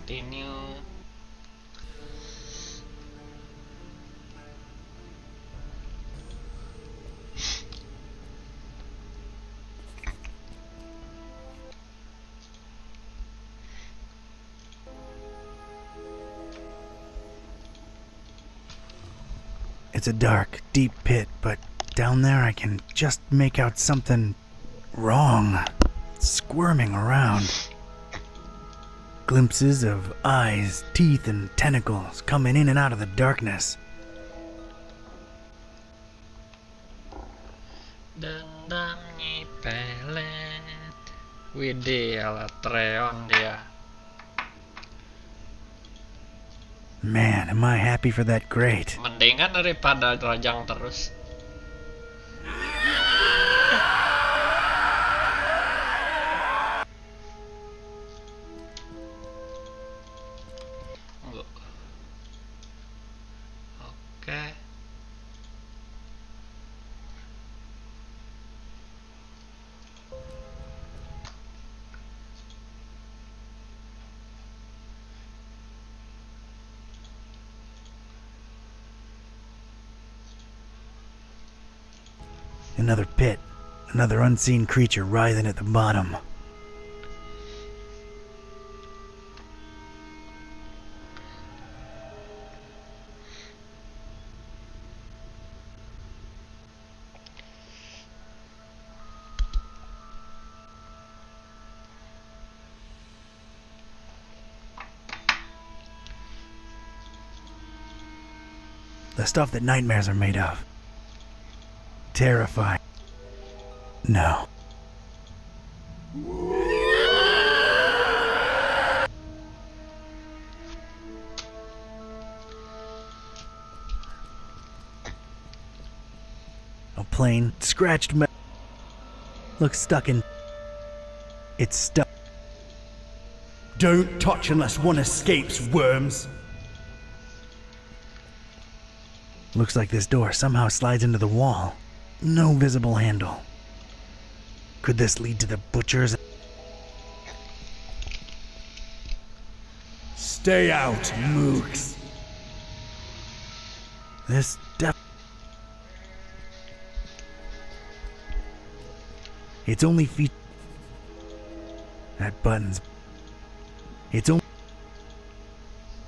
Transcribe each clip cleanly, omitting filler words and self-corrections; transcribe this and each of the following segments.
continue. It's a dark, deep pit, but down there I can just make out something wrong, squirming around. Glimpses of eyes, teeth, and tentacles coming in and out of the darkness. Dendam Nyi Pelet. Widih, Alatreon dia. Man, am I happy for that grate. Mendingan daripada rajang terus. Oke. Another pit, another unseen creature writhing at the bottom. The stuff that nightmares are made of. Terrifying. No. A plain, scratched metal. Looks stuck in. It's stuck. Don't touch unless one escapes, worms. Looks like this door somehow slides into the wall. No visible handle. Could this lead to the butchers? Stay out, mooks. This It's only feet. That button's. It's only.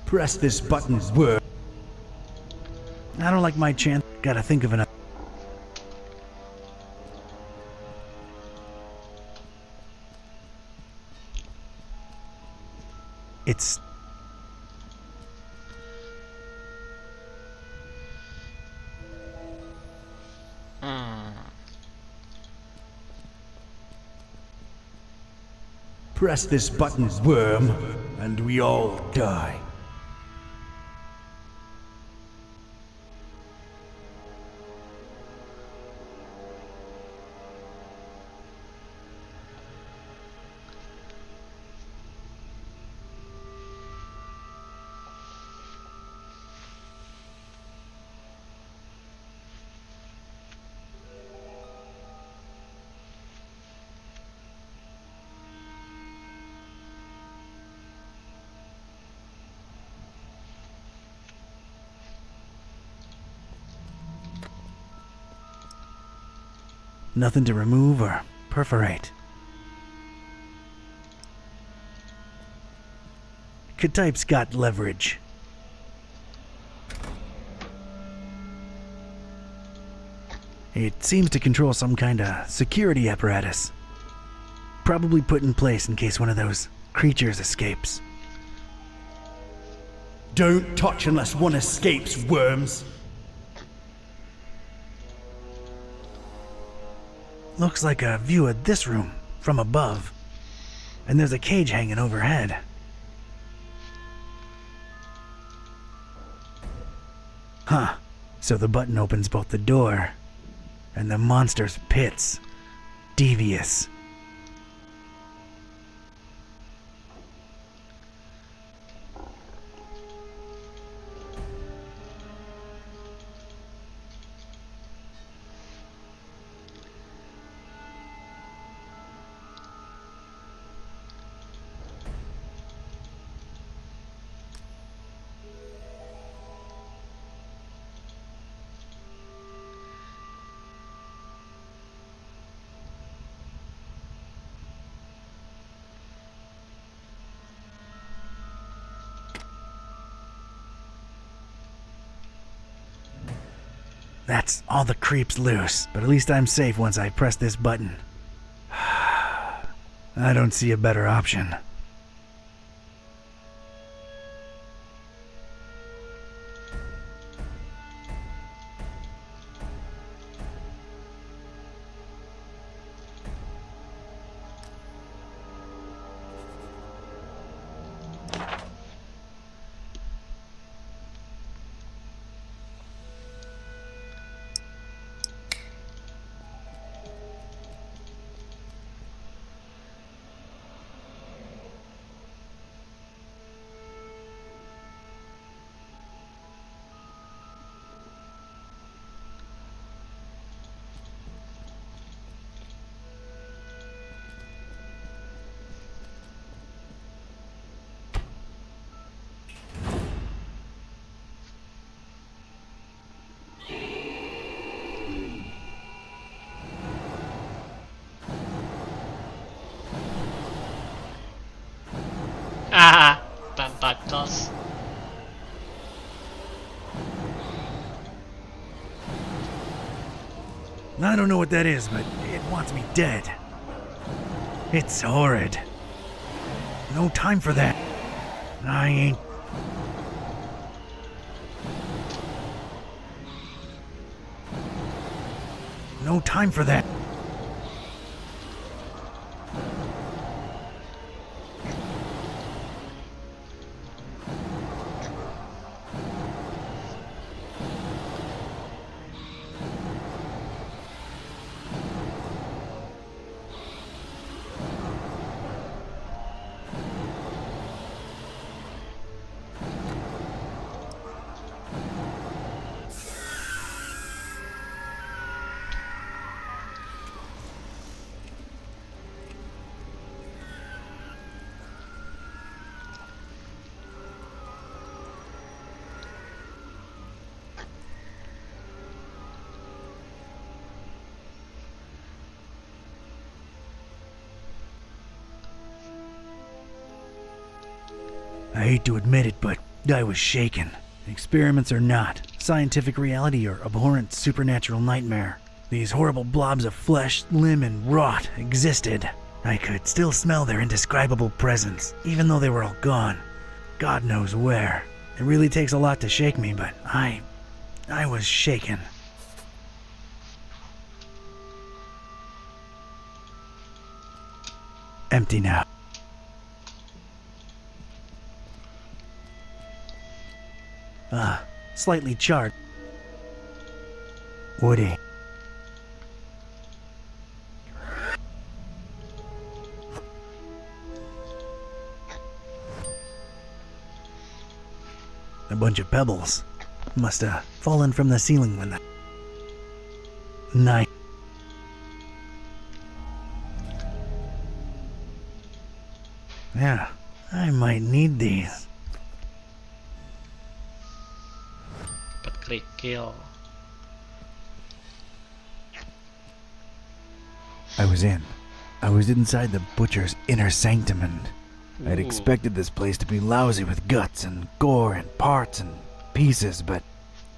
Press this button, worm. I don't like my chance. Gotta think of another. It's. Press this button, worm, and we all die. Nothing to remove or perforate. K-type's got leverage. It seems to control some kind of security apparatus. Probably put in place in case one of those creatures escapes. Don't touch unless one escapes, worms. Looks like a view of this room from above. And there's a cage hanging overhead. Huh. So the button opens both the door and the monster's pits. Devious. That's all the creeps loose, but at least I'm safe once I press this button. I don't see a better option. Ah, tentacles. I don't know what that is, but it wants me dead. It's horrid. No time for that. I ain't... No time for that. I hate to admit it, but I was shaken. Experiments or not, scientific reality or abhorrent supernatural nightmare, these horrible blobs of flesh, limb, and rot existed. I could still smell their indescribable presence, even though they were all gone. God knows where. It really takes a lot to shake me, but I was shaken. Empty now. Slightly charred. Woody. A bunch of pebbles. Must have fallen from the ceiling when the night. Yeah, I might need these. But click kill. I was inside the butcher's inner sanctum, and I'd expected this place to be lousy with guts and gore and parts and pieces, but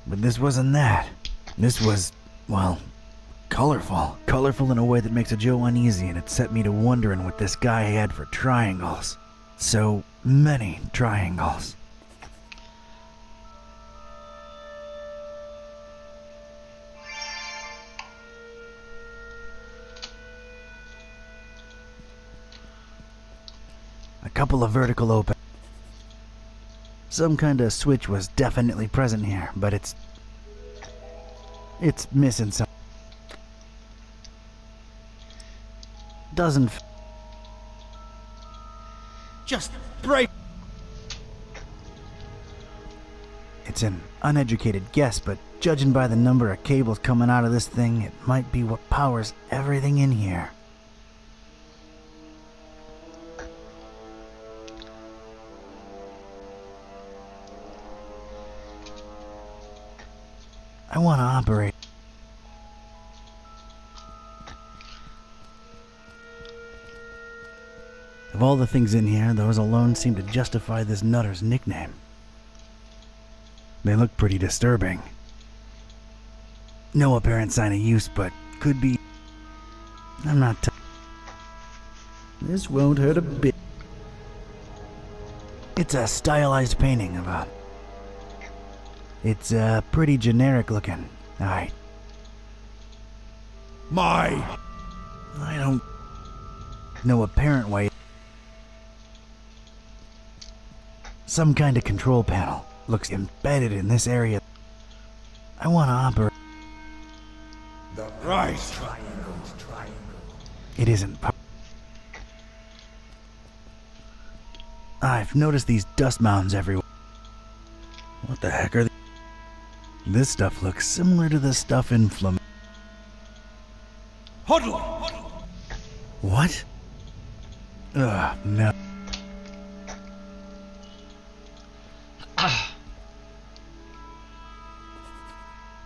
this wasn't that. This was, well, colorful. Colorful in a way that makes a Joe uneasy, and it set me to wondering what this guy had for triangles. So many triangles. A couple of vertical open. Some kind of switch was definitely present here, but it's missing some. Doesn't just break. It's an uneducated guess, but judging by the number of cables coming out of this thing, it might be what powers everything in here. I want to operate. Of all the things in here, those alone seem to justify this nutter's nickname. They look pretty disturbing. No apparent sign of use, but could be. I'm not. This won't hurt a bit. It's a stylized painting of a. It's pretty generic looking. I don't. No apparent way. Some kind of control panel looks embedded in this area. I want to operate. Right. It isn't. I've noticed these dust mounds everywhere. What the heck are they? This stuff looks similar to the stuff in Flam. Huddle! What? Ugh, no.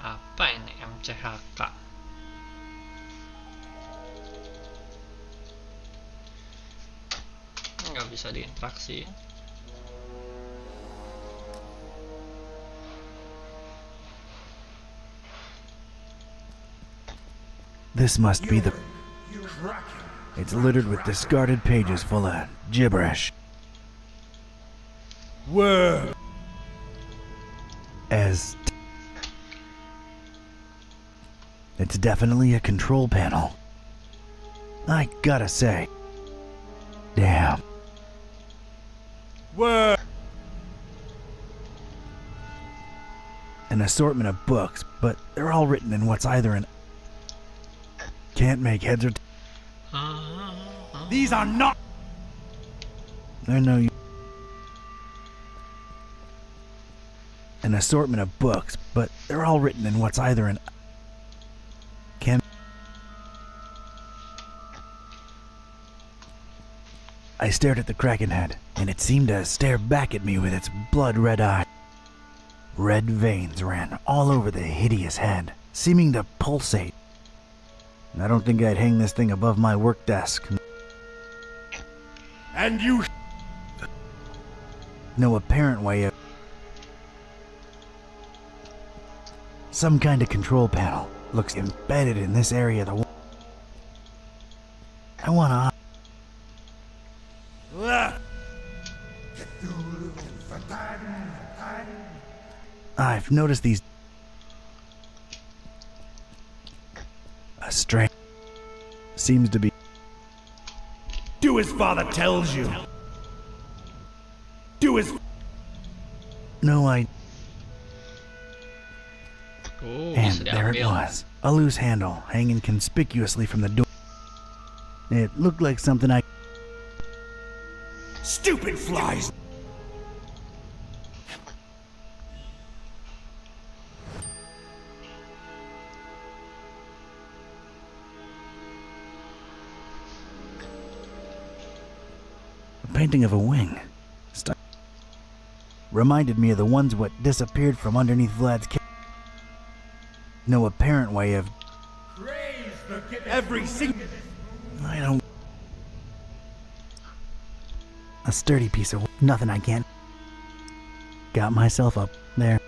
Apa ini MCHK? Nggak bisa diinteraksi. This must be the. It's littered with discarded pages full of gibberish. Word. As. It's definitely a control panel. I gotta say. Damn. Word. An assortment of books, but they're all written in what's either an. Can't make heads or. These are not. I know you. An assortment of books, but they're all written in what's either an. Can. I stared at the Kraken head, and it seemed to stare back at me with its blood-red eye. Red veins ran all over the hideous head, seeming to pulsate. I don't think I'd hang this thing above my work desk. And you. No apparent way of. Some kind of control panel looks embedded in this area of the wall. I wanna. I've noticed these. A string seems to be. Do as father tells you. Do as. No, I. And Bisa there it diambil. was, a loose handle hanging conspicuously from the door. It looked like something I. Stupid flies. A painting of a wing. Reminded me of the ones what disappeared from underneath Vlad's cage. No apparent way of. Every single. I don't. A sturdy piece of nothing I can't. Got myself up there.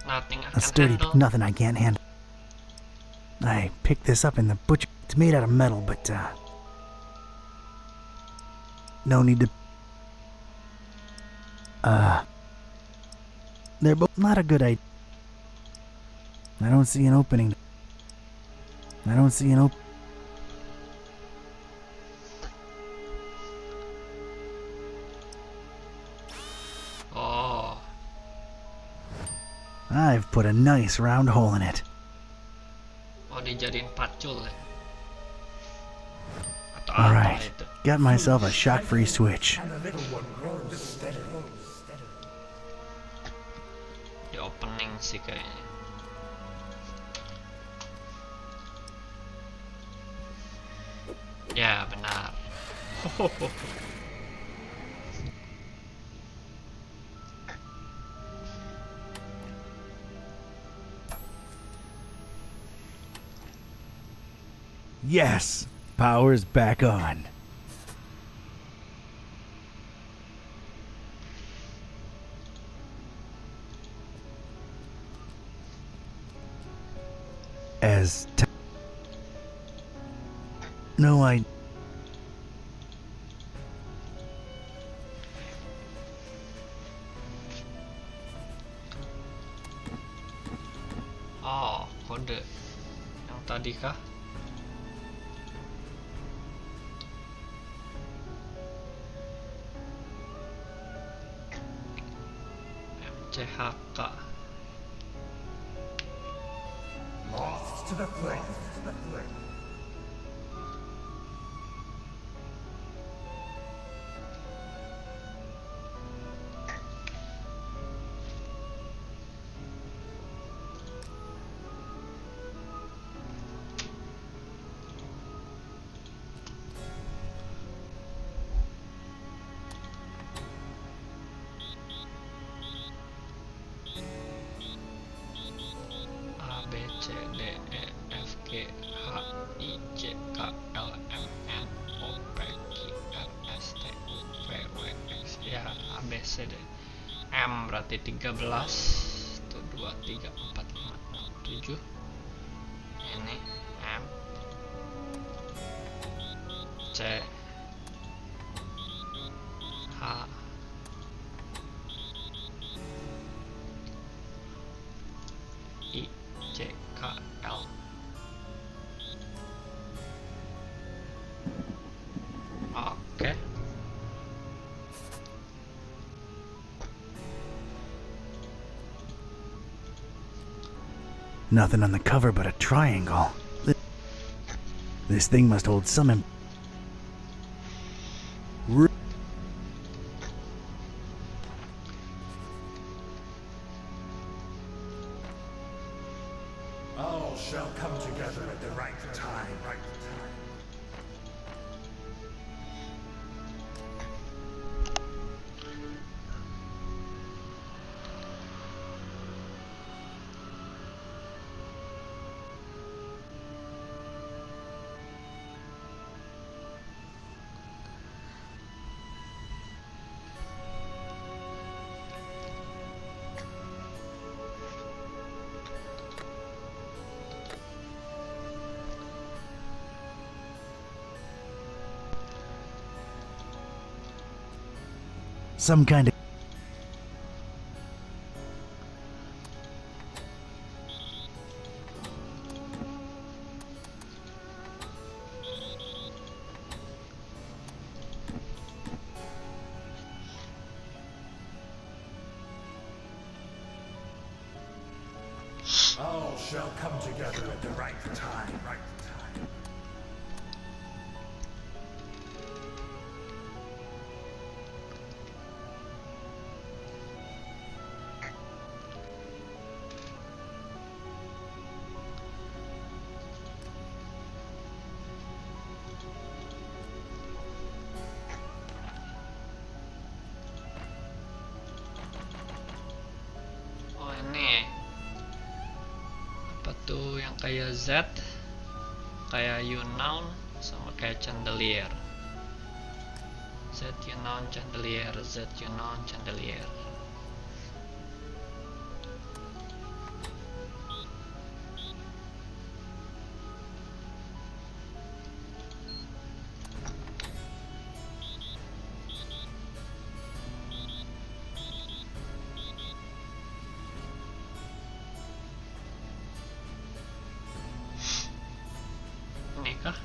Nothing I A can sturdy handle. nothing I can't handle. I picked this up in the butcher. It's made out of metal, but no need to. They're both not a good idea. I don't see an opening. I don't see an open. Oh, I've put a nice round hole in it. oh dijadiin pacul ya? Atau All apa right, itu? got myself a shock-free switch. Di opening sih kayaknya. Ya benar. Yes, power's back on. has no idea. Oh, kode yang tadi kah? MCHK. Lost to the flame. A B C D E F G H I J K L M N O P Q R S T U V W X. Ya, A B C D. M berarti 13. Itu 2 3 4 5 6 7. Ini M C H I J K L. Oke. Nothing on the cover but a triangle. This thing must hold some All shall come together at the right time. some kind of All shall come together at the right time. Oh, ini apa tuh yang kayak Z, kayak you noun, sama kayak chandelier. Z you noun chandelier, Z you noun chandelier. Ini kah?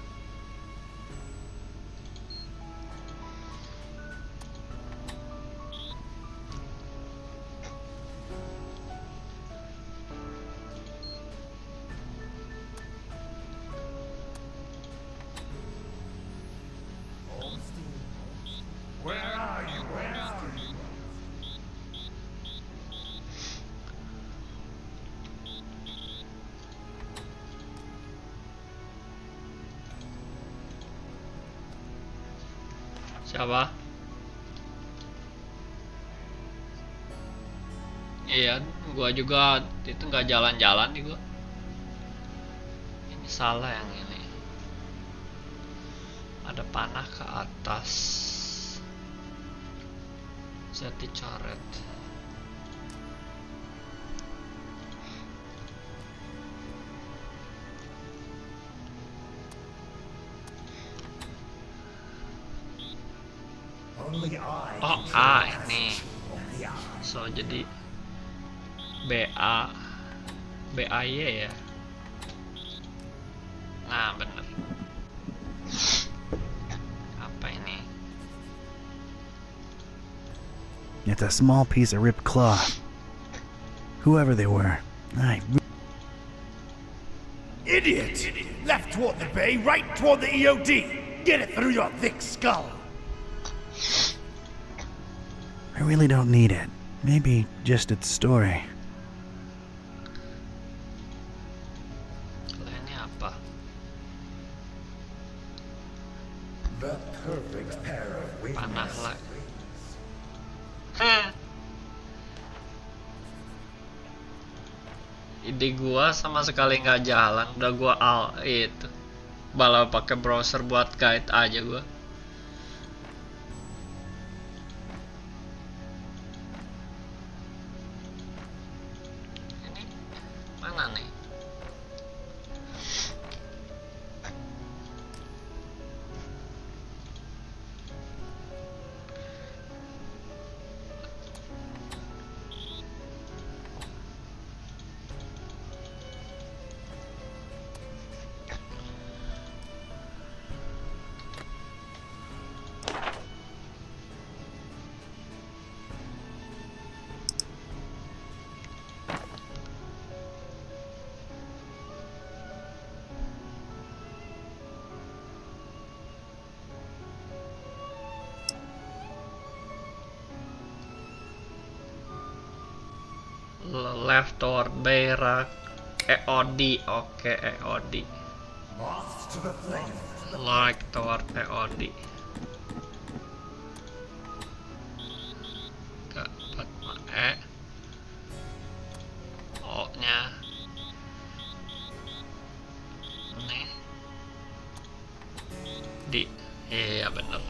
Where are you? Where are you? Siapa? Iya, gua juga itu nggak jalan-jalan nih gua. Ini salah yang ini. Ada panah ke atas. Saya dicoret. Oh A ini. So jadi BA BAY ya. Nah bener. Apa ini? It's a small piece of ripped cloth. Whoever they were, Idiot! Left toward the bay, right toward the EOD. Get it through your thick skull. I really don't need it. Maybe just its story. Lah ini apa? The perfect pair of wings. Panah lah. Ide gua sama sekali nggak jalan, udah gua itu malah pakai browser buat guide aja gua. Ini mana nih? Left toward Berak EOD. Oke, EOD. Moths to the flame. Like toward EOD. Dapat O nya nih di iya bener.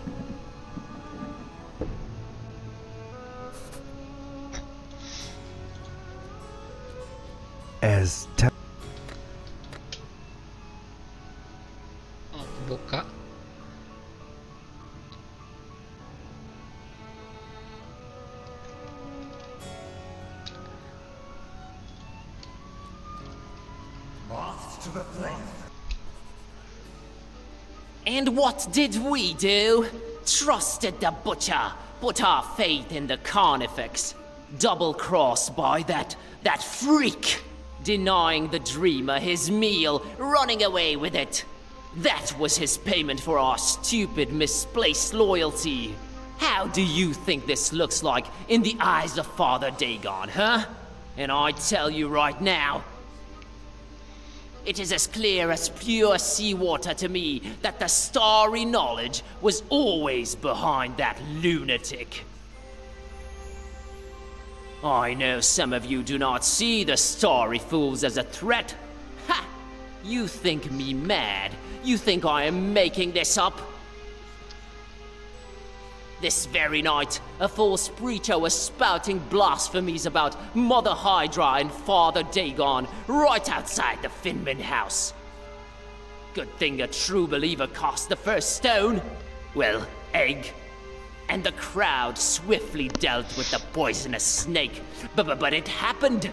As Buka. Moths to the flame. And what did we do? Trusted the butcher, put our faith in the carnifex. Double-crossed by that freak. Denying the dreamer his meal, running away with it. That was his payment for our stupid, misplaced loyalty. How do you think this looks like in the eyes of Father Dagon, huh? And I tell you right now, it is as clear as pure seawater to me that the starry knowledge was always behind that lunatic. I know some of you do not see the starry fools as a threat. Ha! You think me mad? You think I am making this up? This very night, a false preacher was spouting blasphemies about Mother Hydra and Father Dagon right outside the Finman house. Good thing a true believer cast the first stone. Well, egg. And the crowd swiftly dealt with the poisonous snake. But it happened.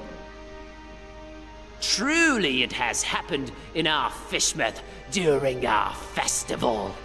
Truly it has happened in our fishmouth during our festival.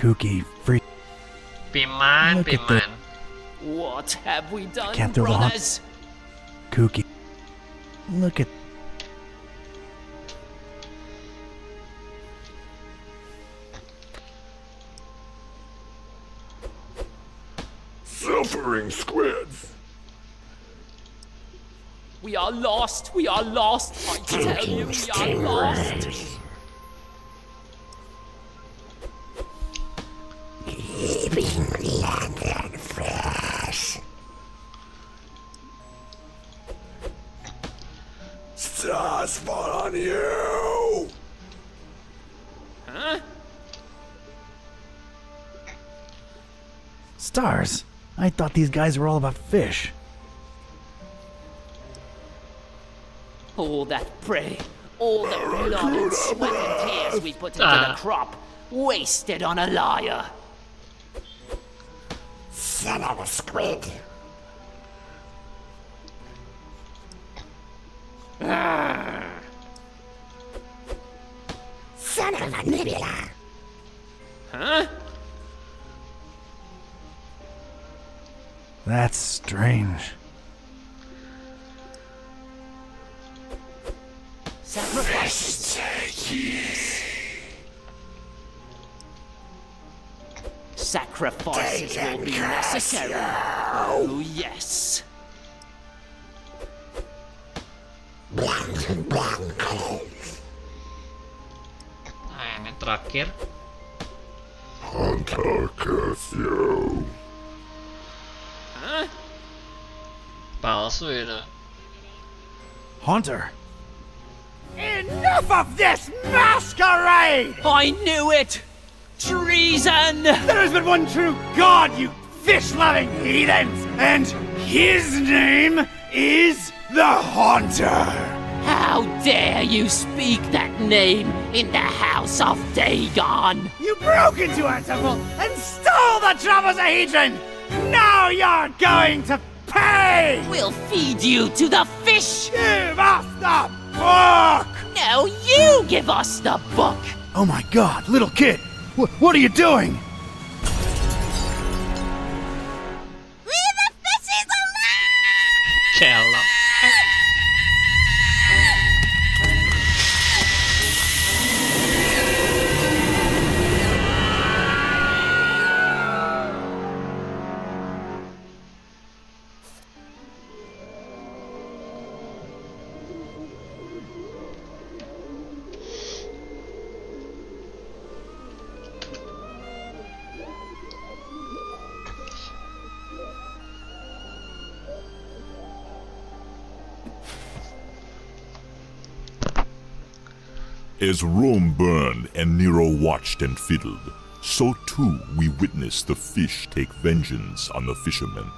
kooky, freak. Piman, Look at Piman. What have we done, Can't throw the hot- brothers? Kooky. Look at. Suffering squids. We are lost. We are lost. I tell you, we are lost. Stars fall on you! Huh? Stars? I thought these guys were all about fish. All that prey, all the blood and sweat and tears we put into the crop, wasted on a liar. Son of a squid! Son of a nebula! Huh? That's strange. Sacrifices. Sacrifices will be necessary. Oh, yes. Nah, ini terakhir. Hunter curse you! Huh? Palsu itu. Haunter! Enough of this masquerade! I knew it! Treason! There is but one true God, you fish-loving heathens! And his name is the Haunter! How dare you speak that name in the house of Dagon? You broke into our temple and stole the Trapezohedron! Now you're going to pay! We'll feed you to the fish! Give us the book! No, you give us the book! Oh my god, little kid! What are you doing? Leave the fishes alone! Cello. As Rome burned and Nero watched and fiddled, so too we witnessed the fish take vengeance on the fishermen.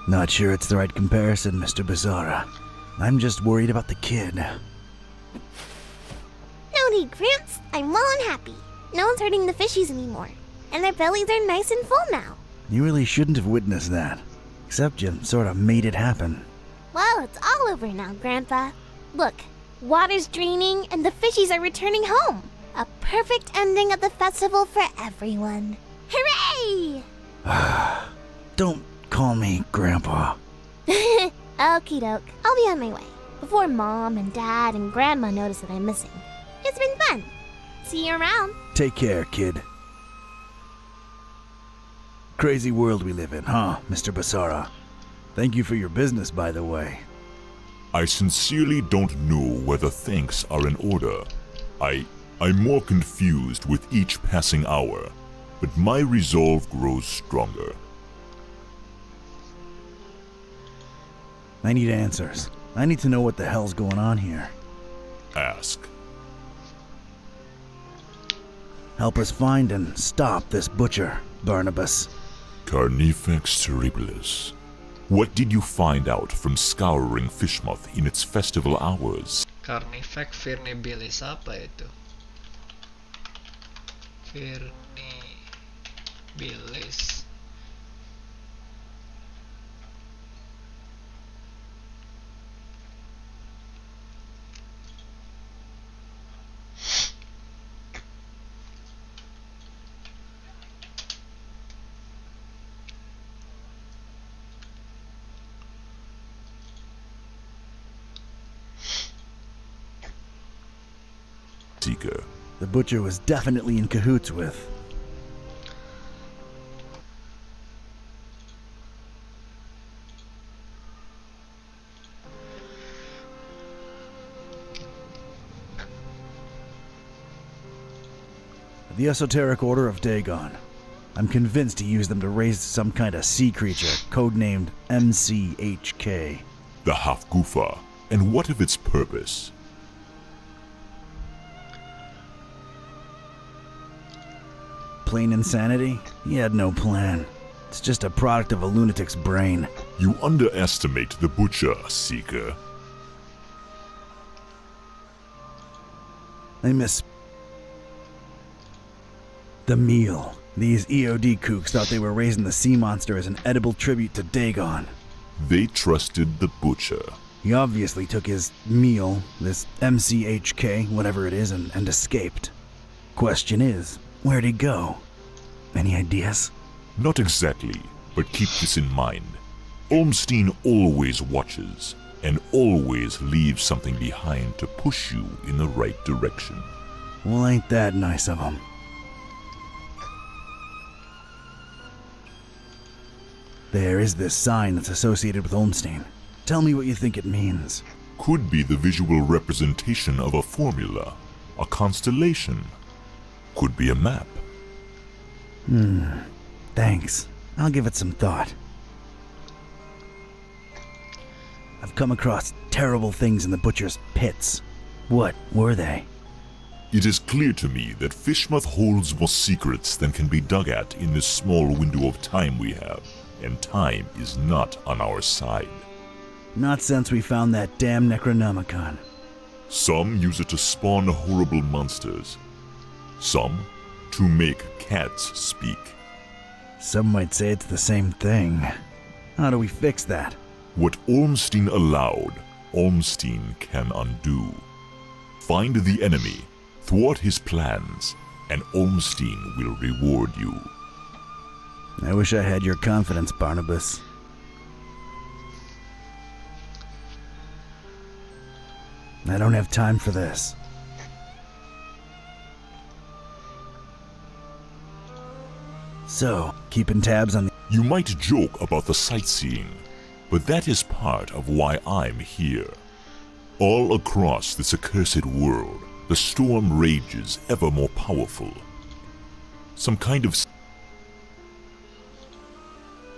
Not sure it's the right comparison, Mr. Bizarra. I'm just worried about the kid. No need, Gramps. I'm well and happy. No one's hurting the fishies anymore. And their bellies are nice and full now. You really shouldn't have witnessed that. Except you sort of made it happen. Well, it's all over now, Grandpa. Look, water's draining and the fishies are returning home. A perfect ending of the festival for everyone. Hooray! Don't call me Grandpa. Okie doke. I'll be on my way. Before Mom and Dad and Grandma notice that I'm missing. It's been fun. See you around. Take care, kid. Crazy world we live in, huh, Mr. Basara? Thank you for your business, by the way. I sincerely don't know whether thanks are in order. I'm more confused with each passing hour, but my resolve grows stronger. I need answers. I need to know what the hell's going on here. Ask. Help us find and stop this butcher, Barnabas. Carnifex terribilis. What did you find out from scouring Fishmouth in its festival hours? Carnifex virnibilis apa itu? Virnibilis. Seeker. The butcher was definitely in cahoots with. The Esoteric Order of Dagon. I'm convinced he used them to raise some kind of sea creature, codenamed MCHK. The Hafgufa. And what of its purpose? Plain insanity? He had no plan. It's just a product of a lunatic's brain. You underestimate the butcher, Seeker. I miss the meal. These EOD kooks thought they were raising the sea monster as an edible tribute to Dagon. They trusted the butcher. He obviously took his meal, this MCHK, whatever it is, and escaped. Question is, where'd he go? Any ideas? Not exactly, but keep this in mind. Ormstein always watches, and always leaves something behind to push you in the right direction. Well, ain't that nice of him. There is this sign that's associated with Ormstein. Tell me what you think it means. Could be the visual representation of a formula, a constellation. Could be a map. Thanks. I'll give it some thought. I've come across terrible things in the butcher's pits. What were they? It is clear to me that Fishmouth holds more secrets than can be dug at in this small window of time we have, and time is not on our side. Not since we found that damn Necronomicon. Some use it to spawn horrible monsters. Some to make cats speak. Some might say it's the same thing. How do we fix that? What Ormstein allowed, Ormstein can undo. Find the enemy, thwart his plans, and Ormstein will reward you. I wish I had your confidence, Barnabas. I don't have time for this. So, keeping tabs on the... You might joke about the sightseeing, but that is part of why I'm here. All across this accursed world, the storm rages ever more powerful. Some kind of...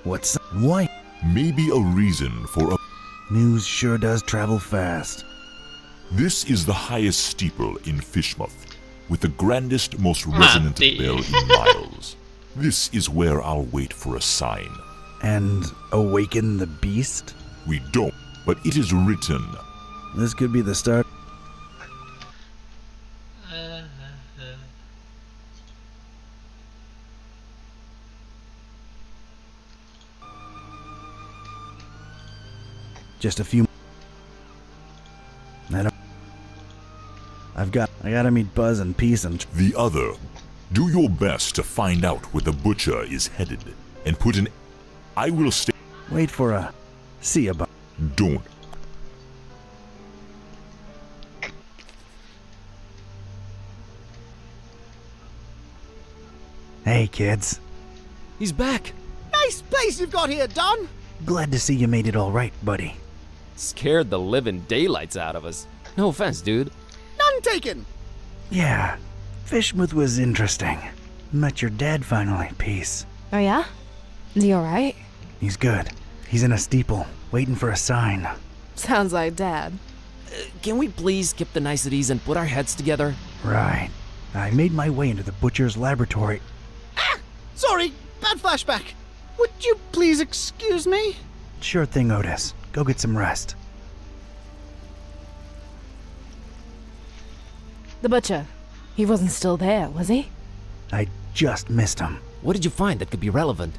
What's... Why? maybe a reason for a... News sure does travel fast. This is the highest steeple in Fishmouth, with the grandest, most resonant Mati. bell in miles. This is where I'll wait for a sign. And awaken the beast? We don't, but it is written. This could be the start. Just a few... I gotta meet Buzz and Peace and... The other. Do your best to find out where the butcher is headed, and put an... I will stay... Wait for a... See ya, Buzz. Don't. Hey, kids. He's back. Nice place you've got here, Don. Glad to see you made it all right, buddy. Scared the living daylights out of us. No offense, dude. None taken. Yeah, Fishmouth was interesting. Met your dad finally, Peace. Oh yeah? Is he alright? He's good. He's in a steeple, waiting for a sign. Sounds like Dad. Can we please skip the niceties and put our heads together? Right. I made my way into the butcher's laboratory. Sorry, bad flashback. Would you please excuse me? Sure thing, Otis. Go get some rest. The butcher. He wasn't still there, was he? I just missed him. What did you find that could be relevant?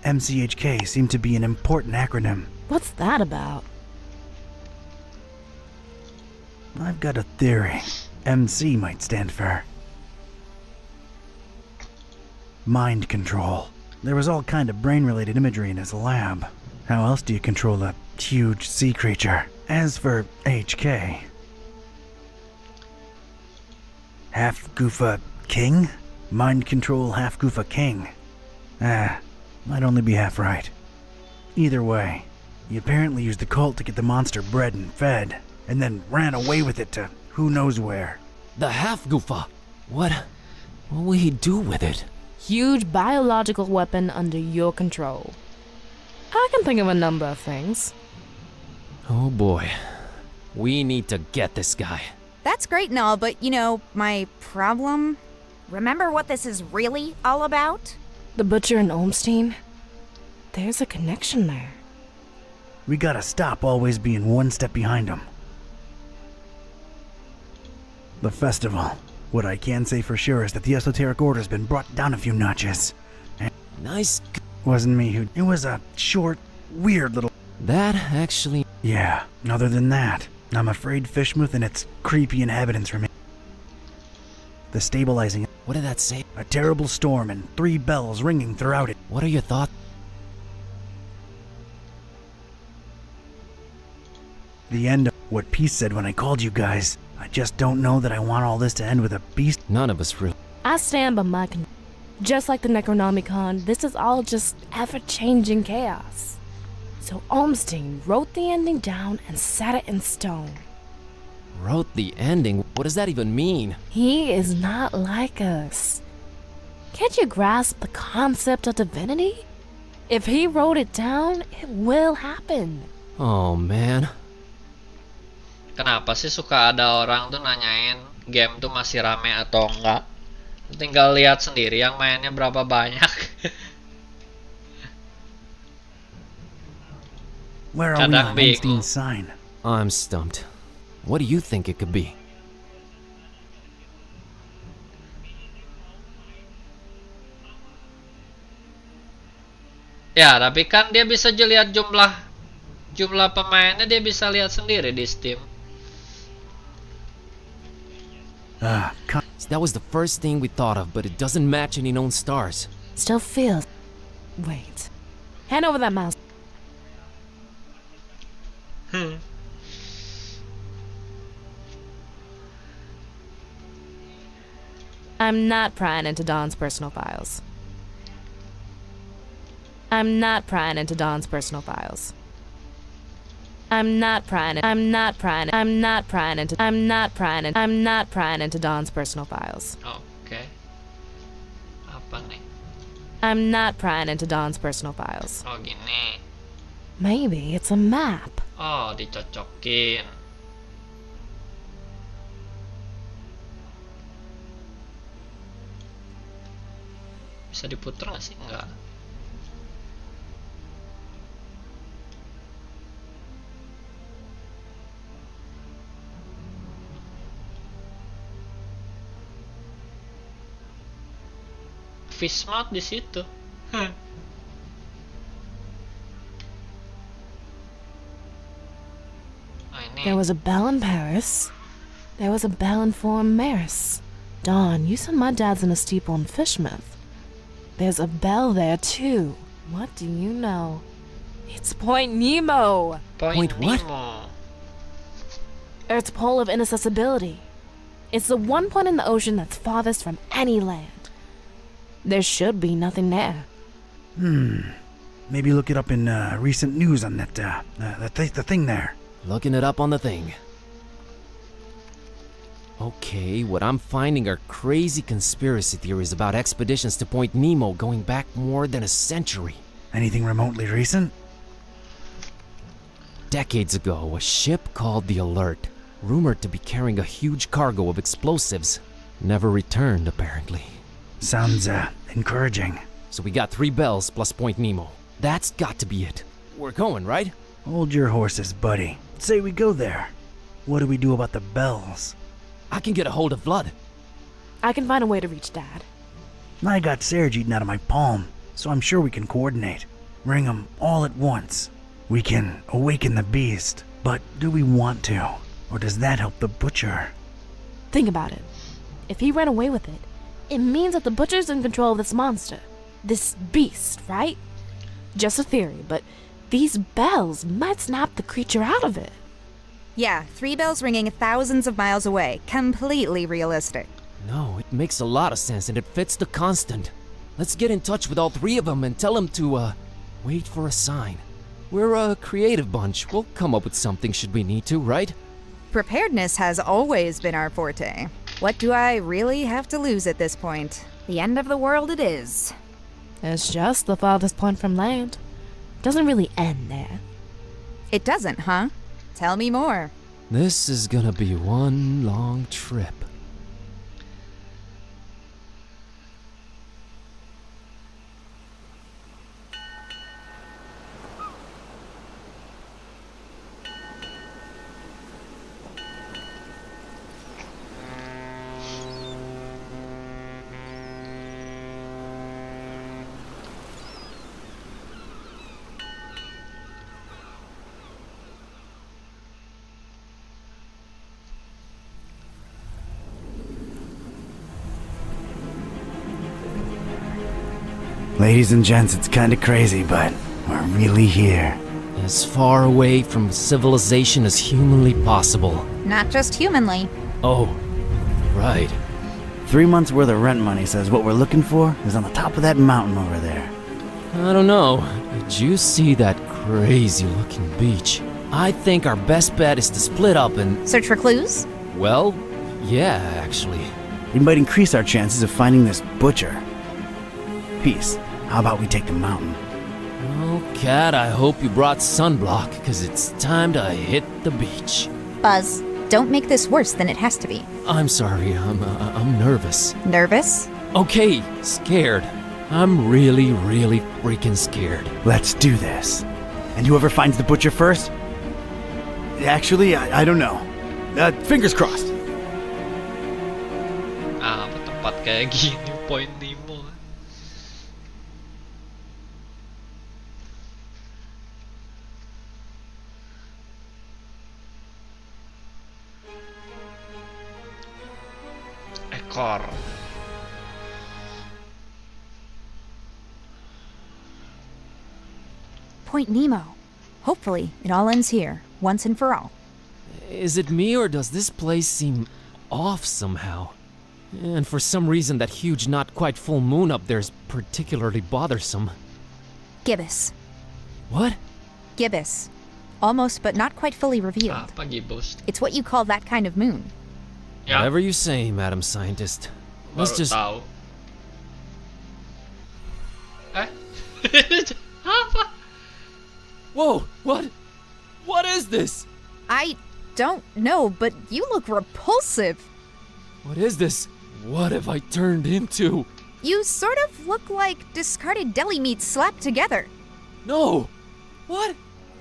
MCHK seemed to be an important acronym. What's that about? I've got a theory. MC might stand for... mind control. There was all kind of brain-related imagery in his lab. How else do you control a huge sea creature? As for HK... Half Goofa King? Mind control half Goofa King. Might only be half right. Either way, he apparently used the cult to get the monster bred and fed, and then ran away with it to who knows where. The half-goofa. What will he do with it? Huge biological weapon under your control. I can think of a number of things. Oh boy. We need to get this guy. That's great and all, but my problem? Remember what this is really all about? The butcher and Olmstein? There's a connection there. We gotta stop always being one step behind them. The festival. What I can say for sure is that the esoteric order's been brought down a few notches. Nice. Wasn't me who... It was a short, weird little... That actually... Yeah, other than that, I'm afraid Fishmouth and its creepy inhabitants remain. The stabilizing... What did that say? A terrible storm and 3 bells ringing throughout it. What are your thoughts? The end of what Peace said when I called you guys. I just don't know that I want all this to end with a beast. None of us really. I stand by my just like the Necronomicon, this is all just ever-changing chaos. So Olmstein wrote the ending down and set it in stone. Wrote the ending? What does that even mean? He is not like us. Can't you grasp the concept of divinity? If he wrote it down, it will happen. Oh man. Kenapa sih suka ada orang tuh nanyain game tuh masih rame atau enggak? Tinggal lihat sendiri yang mainnya berapa banyak. Where are we Kadang on bingung. Olmstein's sign? I'm stumped. What do you think it could be? Ya, tapi kan dia bisa lihat jumlah pemainnya, dia bisa lihat sendiri di Steam. That was the first thing we thought of, but it doesn't match any known stars. Still feels... Wait. Hand over that mouse. I'm not prying into Don's personal files. I'm not prying into Don's personal files. I'm not prying into Don's personal files. Oke. Apa nih? I'm not prying into Don's personal files. Oh, gini. Maybe it's a map. Oh, dicocokin. Bisa diputer nggak sih? Enggak. Fishmouth di situ. Oh, ini. There was a bell in Paris. There was a bell in Fort Maris. Dawn, you said my dad's in a steeple in Fishmouth. There's a bell there too. What do you know? It's Point Nemo. Point what? Nemo. Earth's pole of inaccessibility. It's the one point in the ocean that's farthest from any land. There should be nothing there. Maybe look it up in recent news on that, the thing there. Looking it up on the thing. Okay, what I'm finding are crazy conspiracy theories about expeditions to Point Nemo going back more than a century. Anything remotely recent? Decades ago, a ship called the Alert, rumored to be carrying a huge cargo of explosives, never returned apparently. Sounds, encouraging. So we got 3 bells plus Point Nemo. That's got to be it. We're going, right? Hold your horses, buddy. Say we go there. What do we do about the bells? I can get a hold of Vlad. I can find a way to reach Dad. I got Serge eaten out of my palm, so I'm sure we can coordinate. Ring 'em all at once. We can awaken the beast, but do we want to? Or does that help the butcher? Think about it. If he ran away with it, it means that the butcher's in control of this monster. This beast, right? Just a theory, but these bells might snap the creature out of it. Yeah, 3 bells ringing thousands of miles away. Completely realistic. No, it makes a lot of sense and it fits the constant. Let's get in touch with all 3 of them and tell them to, wait for a sign. We're a creative bunch. We'll come up with something should we need to, right? Preparedness has always been our forte. What do I really have to lose at this point? The end of the world it is. It's just the farthest point from land. Doesn't really end there. It doesn't, huh? Tell me more. This is gonna be one long trip. Ladies and gents, it's kinda crazy, but we're really here. As far away from civilization as humanly possible. Not just humanly. Oh, right. 3 months worth of rent money says what we're looking for is on the top of that mountain over there. I don't know. Did you see that crazy looking beach? I think our best bet is to split up and... Search for clues? Well, yeah, actually. It might increase our chances of finding this butcher. Peace. How about we take the mountain? Oh, Cat, I hope you brought sunblock, because it's time to hit the beach. Buzz, don't make this worse than it has to be. I'm sorry, I'm nervous. Nervous? Okay, scared. I'm really freaking scared. Let's do this. And whoever finds the butcher first? Actually, I don't know. Fingers crossed. Apa tempat kayak gini poin Nemo. Ekor. Point Nemo. Hopefully, it all ends here, once and for all. Is it me, or does this place seem off somehow? And for some reason, that huge, not quite full moon up there is particularly bothersome. Gibbous. What? Gibbous. Almost but not quite fully revealed. Apa Gibbous? It's what you call that kind of moon. Ya, Whatever you say, Madam Scientist. Let's baru just... tahu. Apa? Whoa, what? What is this? I don't know, but you look repulsive. What is this? What have I turned into? You sort of look like discarded deli meat slapped together. No! What?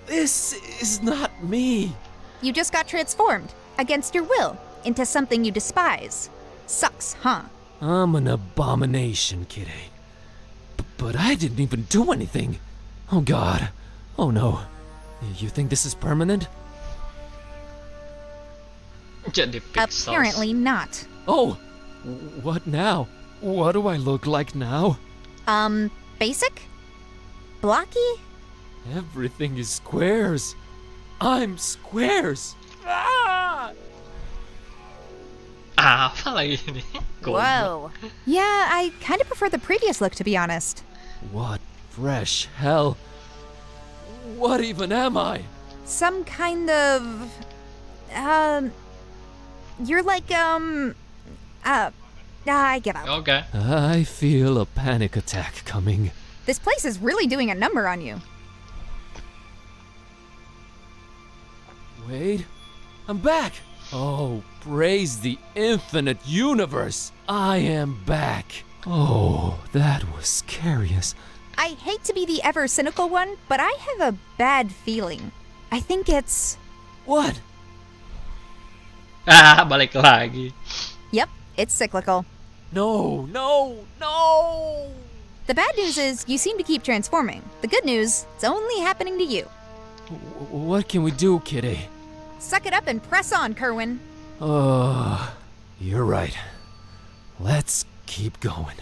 This is not me. You just got transformed, against your will, into something you despise. Sucks, huh? I'm an abomination, Kitty. But I didn't even do anything. Oh God. Oh no. You think this is permanent? Jadi pixels. Apparently not. Oh! What now? What do I look like now? Basic? Blocky? Everything is squares. I'm squares. Ah! Apa lagi ini? Whoa. Yeah, I kind of prefer the previous look, to be honest. What fresh hell? What even am I? Some kind of... You're like, I give up. Oke. I feel a panic attack coming. This place is really doing a number on you. Wait, I'm back! Oh, praise the infinite universe! I am back! Oh, that was scary as... I hate to be the ever cynical one, but I have a bad feeling. I think it's... What? Balik lagi. Yep, it's cyclical. No, no, no! The bad news is you seem to keep transforming. The good news, it's only happening to you. What can we do, Kitty? Suck it up and press on, Kerwin. Oh, you're right. Let's keep going.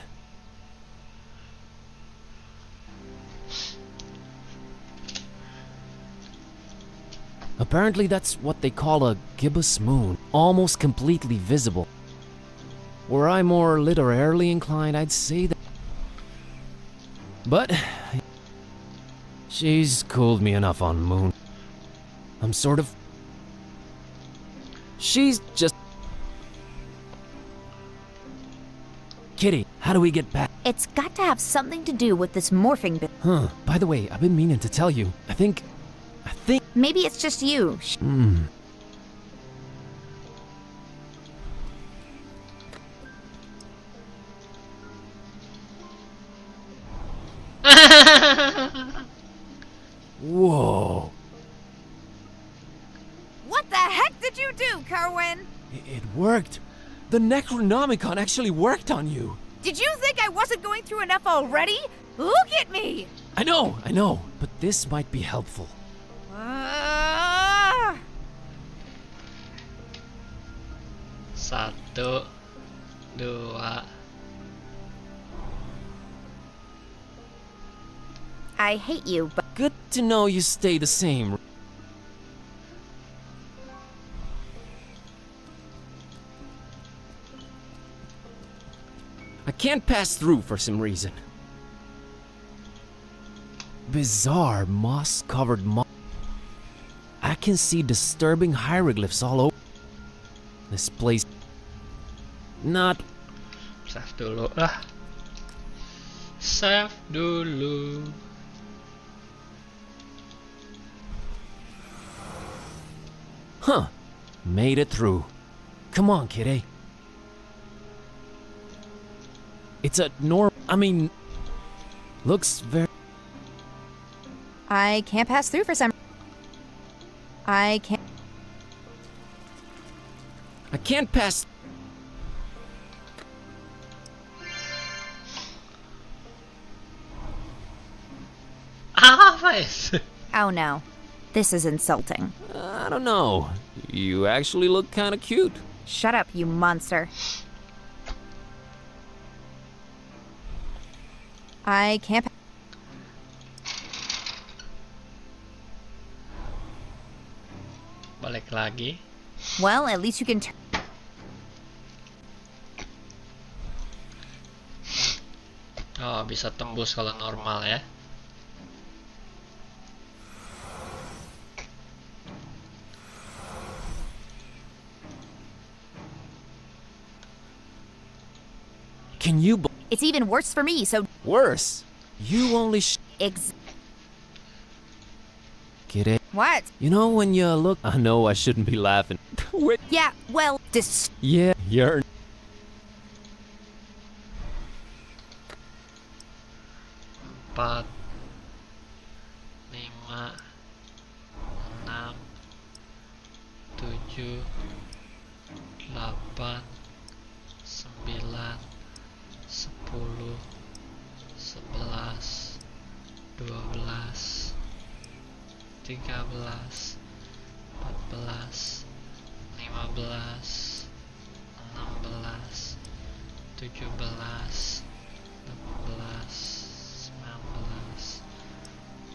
Apparently that's what they call a gibbous moon, almost completely visible. Were I more literarily inclined, I'd say that. But she's cooled me enough on moon. I'm sort of... She's just... Kitty, how do we get back? It's got to have something to do with this morphing bit. Huh, by the way, I've been meaning to tell you. I think Maybe it's just you. Whoa. What the heck did you do, Kerwin? It worked. The Necronomicon actually worked on you. Did you think I wasn't going through enough already? Look at me! I know. But this might be helpful. Satu, dua. I hate you, but Good to know you stay the same. I can't pass through for some reason. Bizarre moss-covered I can see disturbing hieroglyphs all over. This place... Not... Save dulu lah. Save dulu. Huh. Made it through. Come on, kiddo. It's a looks very... I can't pass through for some... I can't pass... Apa itu? oh no. This is insulting. I don't know. You actually look kind of cute. Shut up, you monster. I can't... Balik lagi. Well, at least you can Oh, bisa tembus kalau normal ya. Can you... It's even worse for me, so Worse? You only Kiddo. What? You know when you look... I know I shouldn't be laughing. Wait. Yeah, well, Yeah, you're... 4, 5, 6, 7, 8, 9, 10, 11,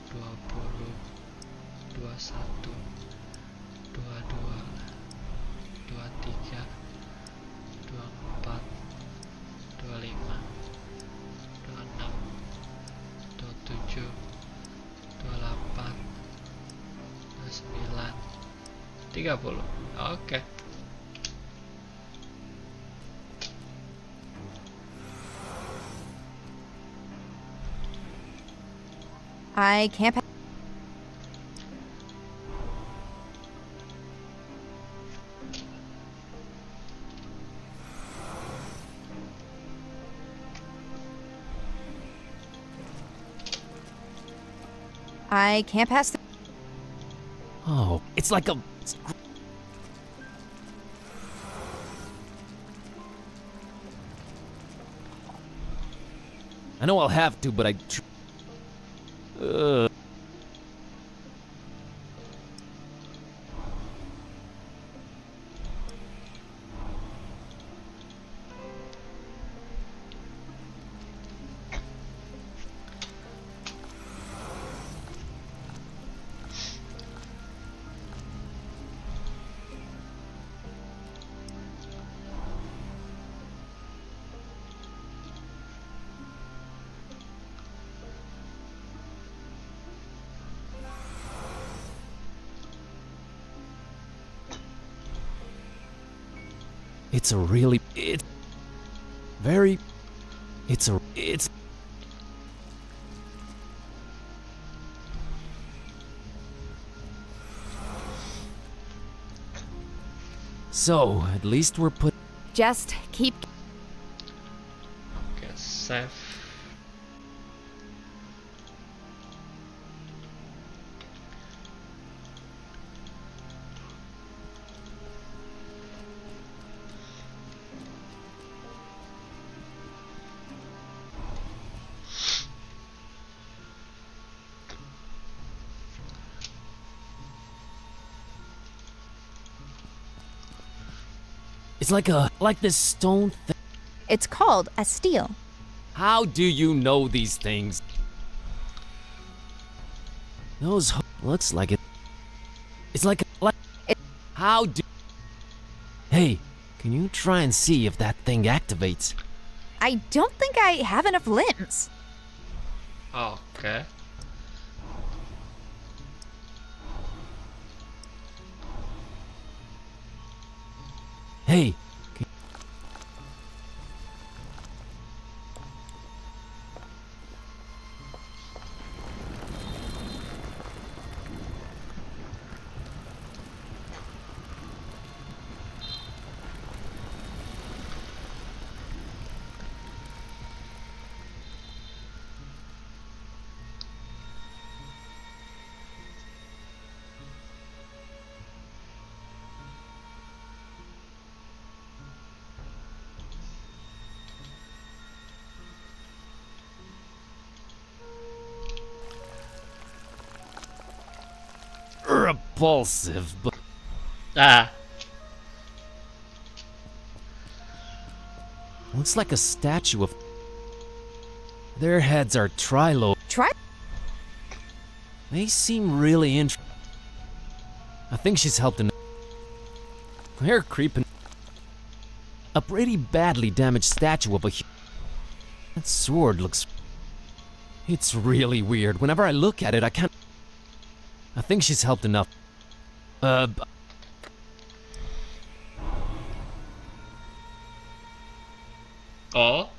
12, 13, 14, 15, 16, 17, 18, 20, 21, 22, 23, 24, 25, 26, 27, 28, 29, 30. Oke. I can't... I can't pass... Oh, it's like a... I know I'll have to, but I... It's a really... It's... Very... It's a... It's... So, at least we're put. Just keep. Okay, save. It's like this stone thing. It's called a steel. How do you know these things? Those looks like it. It's like how do? Hey, can you try and see if that thing activates? I don't think I have enough limbs. Okay. Hey. Repulsive, but looks like a statue of. Their heads are trilobe. They seem really interesting. I think she's helped enough. They're creeping. A pretty badly damaged statue of a. That sword looks. It's really weird. Whenever I look at it, I can't. I think she's helped enough. Oh?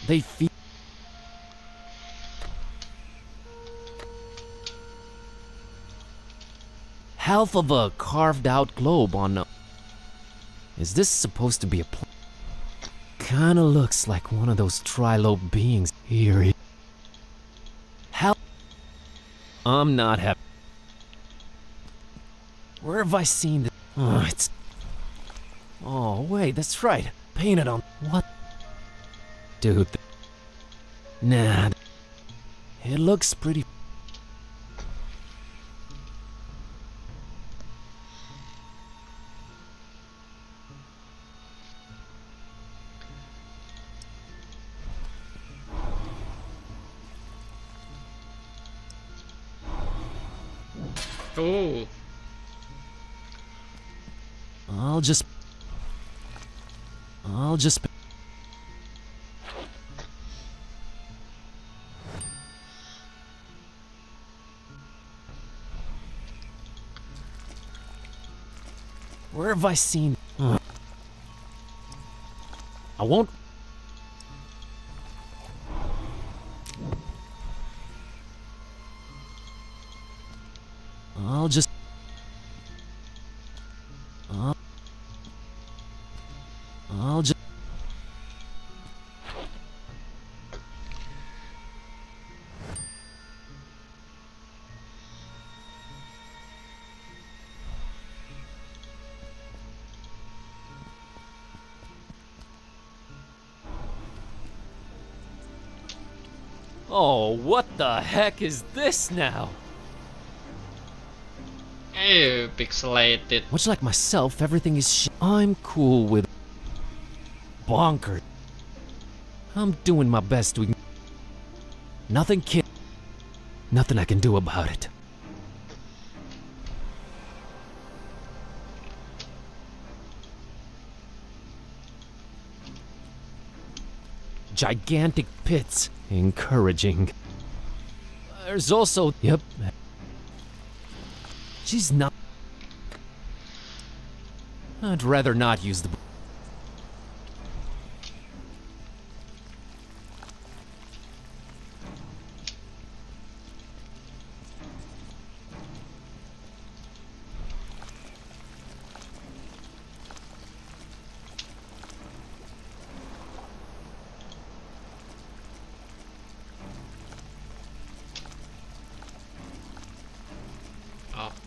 They feel. Half of a carved out globe on a. Is this supposed to be a Kinda looks like one of those trilobe beings. Eerie. How? I'm not happy. Where have I seen this? Oh, it's. Oh, wait, that's right. Painted on. What? Dude. Nah. It looks pretty. Oh. I'll just. Where have I seen? I won't. I'll just. I'll just. Oh, what the heck is this now? Ew, pixelated. Much like myself, everything is I'm cool with bonkers. I'm doing my best to nothing I can do about it. Gigantic pits, encouraging. There's also, yep. She's not. I'd rather not use the.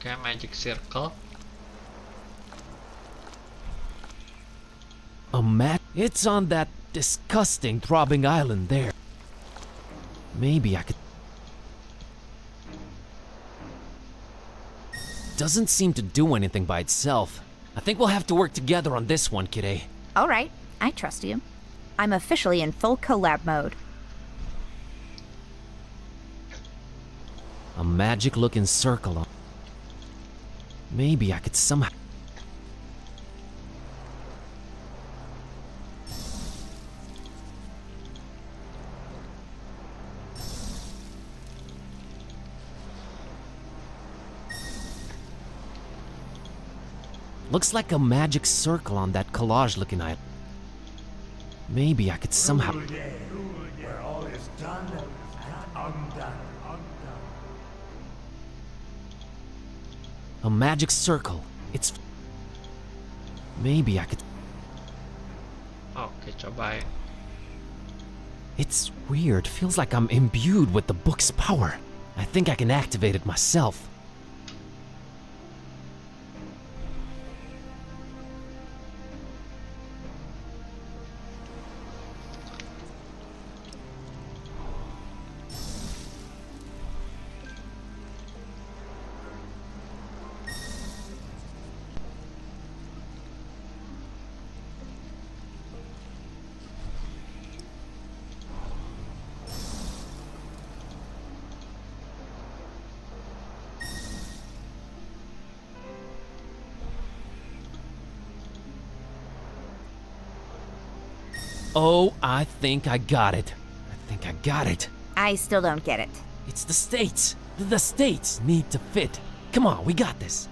Okay, magic circle. A mat? It's on that disgusting throbbing island there. Maybe I could... Doesn't seem to do anything by itself. I think we'll have to work together on this one, kiddo. All right, I trust you. I'm officially in full collab mode. A magic-looking circle on... Maybe I could somehow... Looks like a magic circle on that collage-looking island. Maybe I could somehow... Where all is done and undone. A magic circle. It's... Maybe I could... Oke, cobain. It's weird. Feels like I'm imbued with the book's power. I think I can activate it myself. Oh, I think I got it. I still don't get it. It's the states. The states need to fit. Come on, we got this.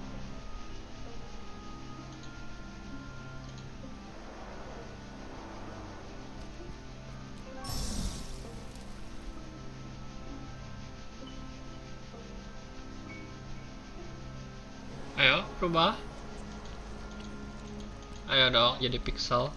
Ayo, rubah. Ayo dong, jadi pixel.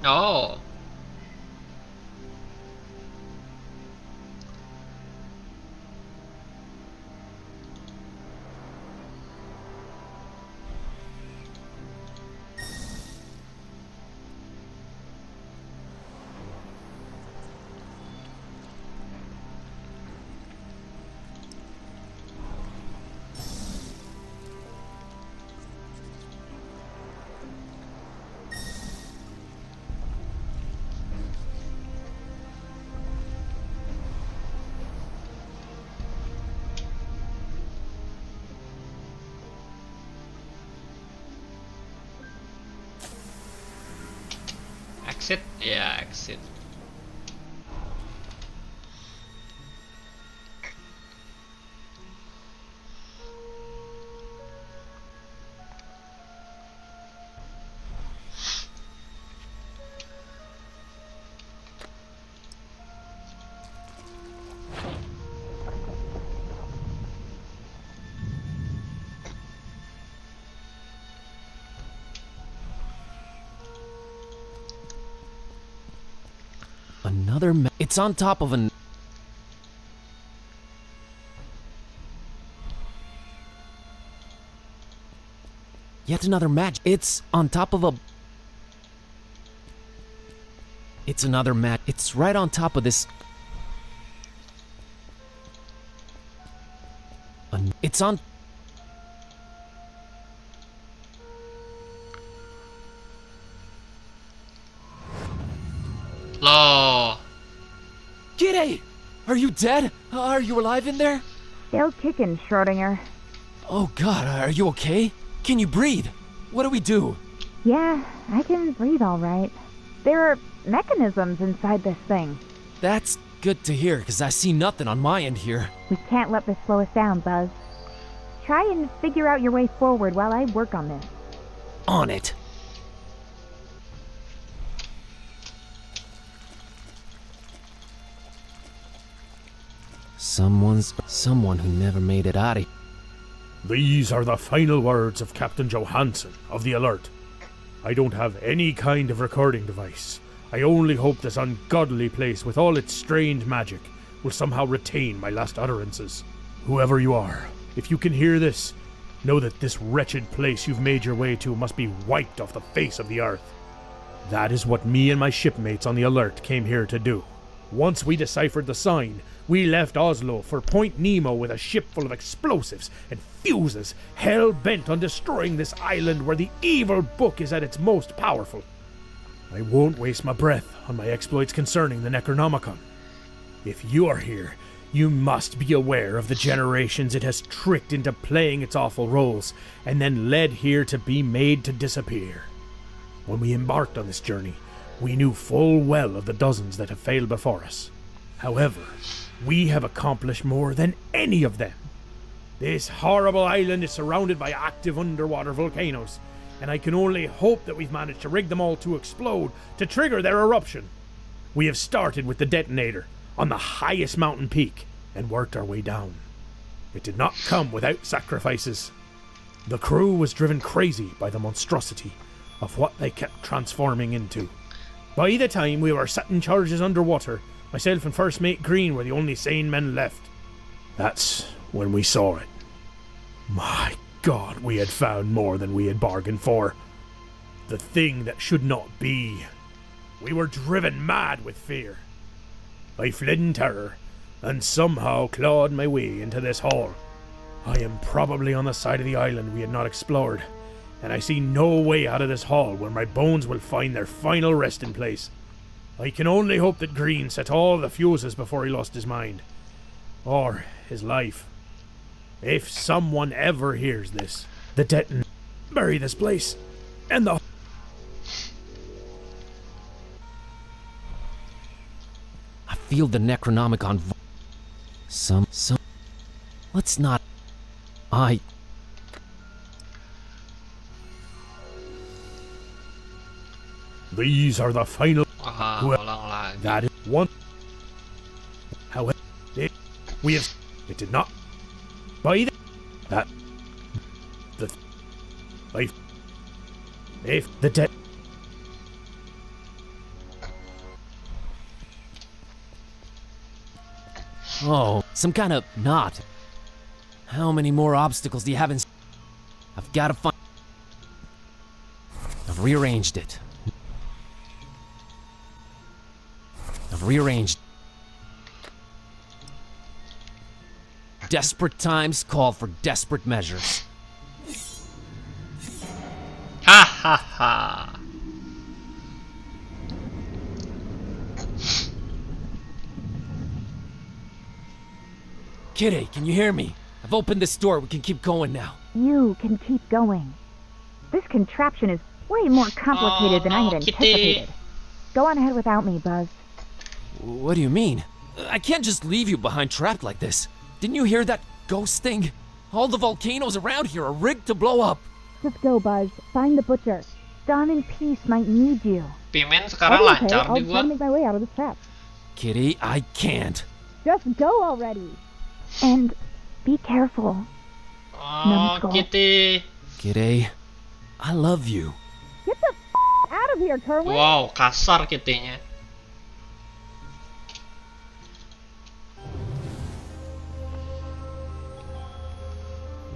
Oh. Exit? Yeah, exit. Another it's on top of an... Yet another match. It's on top of a... It's another match. It's right on top of this... It's on... Loh. Kitty! Are you dead? Are you alive in there? Still kicking, Schrodinger. Oh god, are you okay? Can you breathe? What do we do? Yeah, I can breathe all right. There are mechanisms inside this thing. That's good to hear, because I see nothing on my end here. We can't let this slow us down, Buzz. Try and figure out your way forward while I work on this. On it! Someone who never made it out of... These are the final words of Captain Johansson of the Alert. I don't have any kind of recording device. I only hope this ungodly place with all its strange magic will somehow retain my last utterances. Whoever you are, if you can hear this, know that this wretched place you've made your way to must be wiped off the face of the earth. That is what me and my shipmates on the Alert came here to do. Once we deciphered the sign, we left Oslo for Point Nemo with a ship full of explosives and fuses, hell-bent on destroying this island where the evil book is at its most powerful. I won't waste my breath on my exploits concerning the Necronomicon. If you are here, you must be aware of the generations it has tricked into playing its awful roles, and then led here to be made to disappear. When we embarked on this journey, we knew full well of the dozens that have failed before us. However, we have accomplished more than any of them. This horrible island is surrounded by active underwater volcanoes, and I can only hope that we've managed to rig them all to explode to trigger their eruption. We have started with the detonator on the highest mountain peak and worked our way down. It did not come without sacrifices. The crew was driven crazy by the monstrosity of what they kept transforming into. By the time we were setting charges underwater, myself and First Mate Green were the only sane men left. That's when we saw it. My God, we had found more than we had bargained for. The thing that should not be. We were driven mad with fear. I fled in terror, and somehow clawed my way into this hall. I am probably on the side of the island we had not explored, and I see no way out of this hall where my bones will find their final resting place. I can only hope that Green set all the fuses before he lost his mind. Or his life. If someone ever hears this, the deton... bury this place, and the... I feel the Necronomicon... Some... Let's not... These are the final... Ulang lagi. That is one... However, we have... It did not... By the... That... The... Life... If the dead... Oh, some kind of knot. How many more obstacles do you have in... I've got to find... I've rearranged it. I've rearranged. Desperate times call for desperate measures. Ha ha ha. Kitty, can you hear me? I've opened this door. We can keep going now. You can keep going. This contraption is way more complicated than I had Kitty. anticipated. Go on ahead without me, Buzz. What do you mean? I can't just leave you behind trapped like this. Didn't you hear that ghost thing? All the volcanoes around here are rigged to blow up. Just go, Buzz. Find the butcher. Dawn and Peace might need you. Pimen sekarang lancar di gua. make my way out of this trap. Kitty, I can't. Just go already. And be careful. Oh, Kitty. Kitty, I love you. Get the out of here, Kerwin. Wow, kasar Kitty-nya.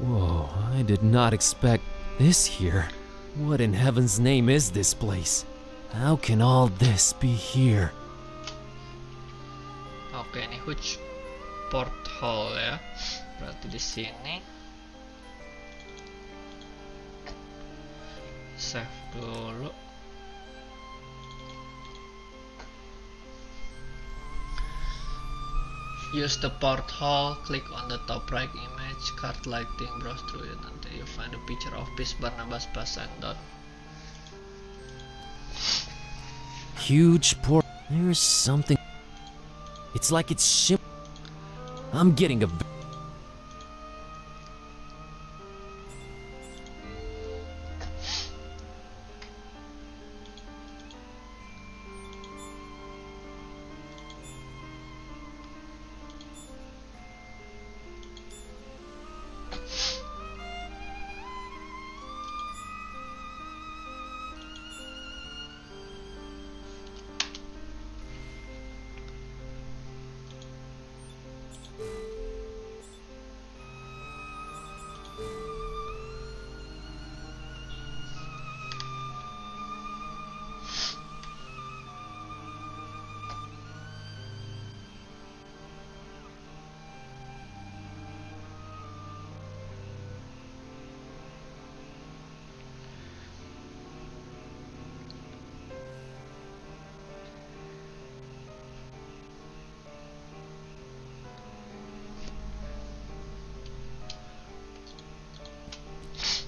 Whoa, I did not expect this here. What in heaven's name is this place? How can all this be here? Oke, ini huge porthole ya. Berarti di sini. Save dulu. Use the porthole, click on the top right image, card lighting, browse through it until you find a picture of Peace, Barnabas, Basa, and Dot. Huge port. There's something. It's like it's ship. I'm getting a.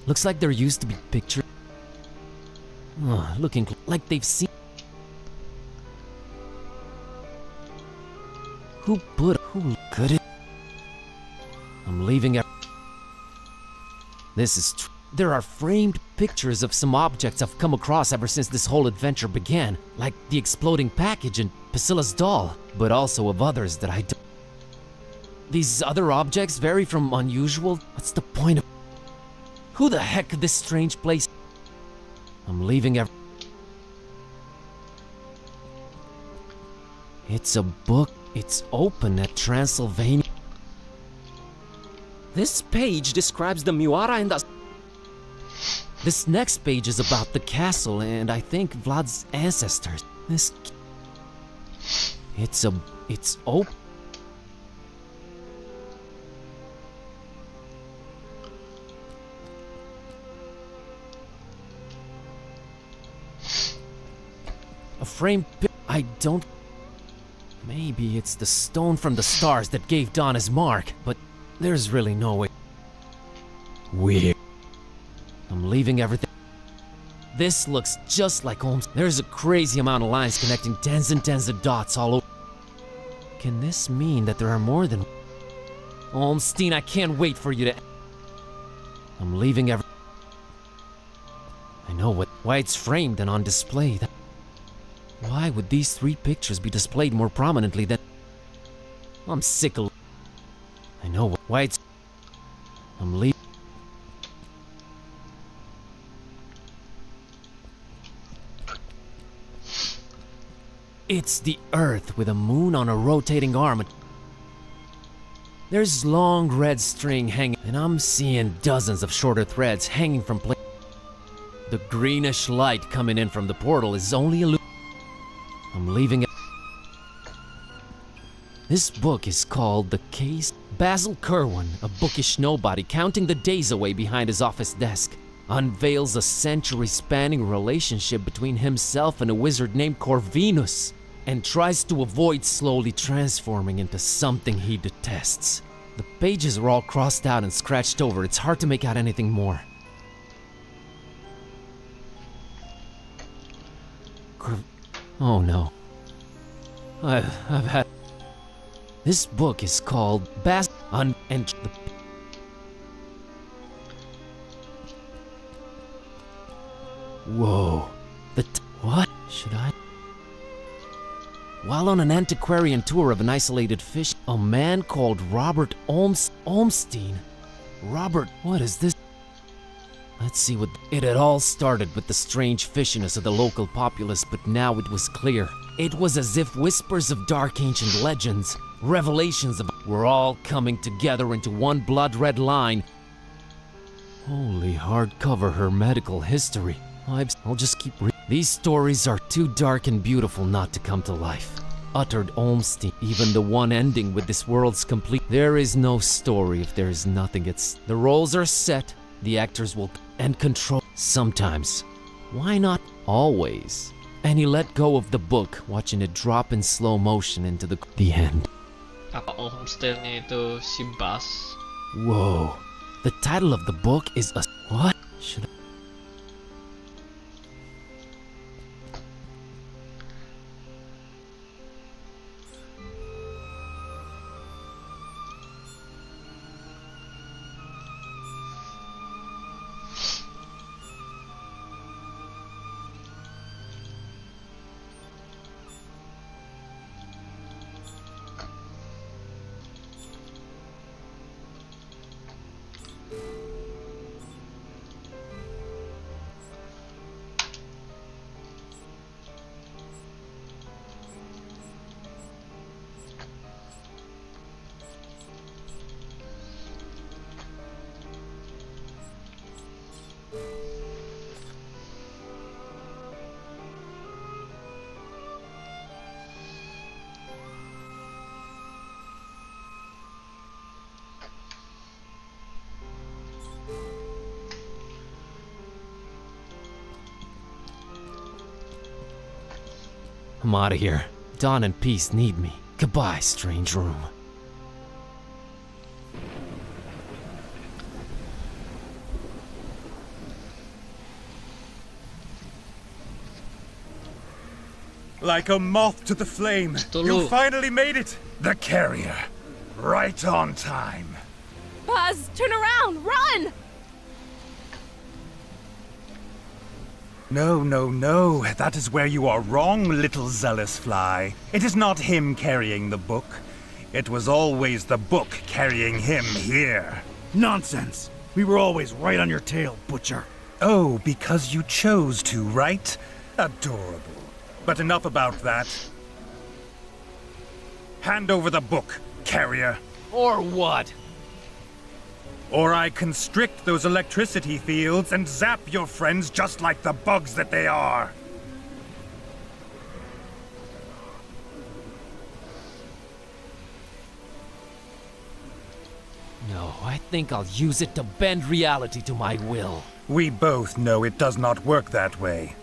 Looks like there used to be picture. Looking like they've seen. Who could it? I'm leaving. This is true. There are framed pictures of some objects I've come across ever since this whole adventure began, like the exploding package and Priscilla's doll, but also of others that I don't. These other objects vary from unusual. What's the point of? Who the heck could this strange place? I'm leaving. It's a book. It's open at Transylvania. This page describes the Muara and the. This next page is about the castle and I think Vlad's ancestors. This. It's open. A framed I don't. Maybe it's the stone from the stars that gave Dawn his mark, but there's really no way. Weird. I'm leaving everything. This looks just like Holmes. There's a crazy amount of lines connecting tens and tens of dots all over. Can this mean that there are more than. Olmstein, I can't wait for you to. I'm leaving everything. I know why it's framed and on display. Why would these three pictures be displayed more prominently than... I'm sick of... I know why it's... I'm leaving... It's the Earth with a moon on a rotating arm. There's long red string hanging, and I'm seeing dozens of shorter threads hanging from The greenish light coming in from the portal is only a I'm leaving it. This book is called The Case. Basil Kerwin, a bookish nobody counting the days away behind his office desk, unveils a century-spanning relationship between himself and a wizard named Corvinus, and tries to avoid slowly transforming into something he detests. The pages are all crossed out and scratched over. It's hard to make out anything more. Oh no. I've had... This book is called and the... Whoa. What? Should I... While on an antiquarian tour of an isolated fish, a man called Robert Olmstein. Robert, what is this? Let's see what... It had all started with the strange fishiness of the local populace, but now it was clear. It was as if whispers of dark ancient legends, revelations of... were all coming together into one blood-red line. Holy hardcover hermetical history. I'll just keep reading. These stories are too dark and beautiful not to come to life, uttered Olmstein. Even the one ending with this world's complete. There is no story if there is nothing. The roles are set, the actors will and control. Sometimes. Why not always? And he let go of the book, watching it drop in slow motion into the end. Apa Olmstein itu si Bas? Whoa. The title of the book is a... What? Should I... I'm out of here. Dawn and peace need me. Goodbye, strange room. Like a moth to the flame, Cthulhu. you finally made it! The carrier. Right on time. Buzz, turn around! Run! No, no, no. That is where you are wrong, little zealous fly. It is not him carrying the book. It was always the book carrying him here. Nonsense! We were always right on your tail, Butcher. Oh, because you chose to, right? Adorable. But enough about that. Hand over the book, carrier. Or what? Or I constrict those electricity fields and zap your friends just like the bugs that they are. No, I think I'll use it to bend reality to my will. We both know it does not work that way.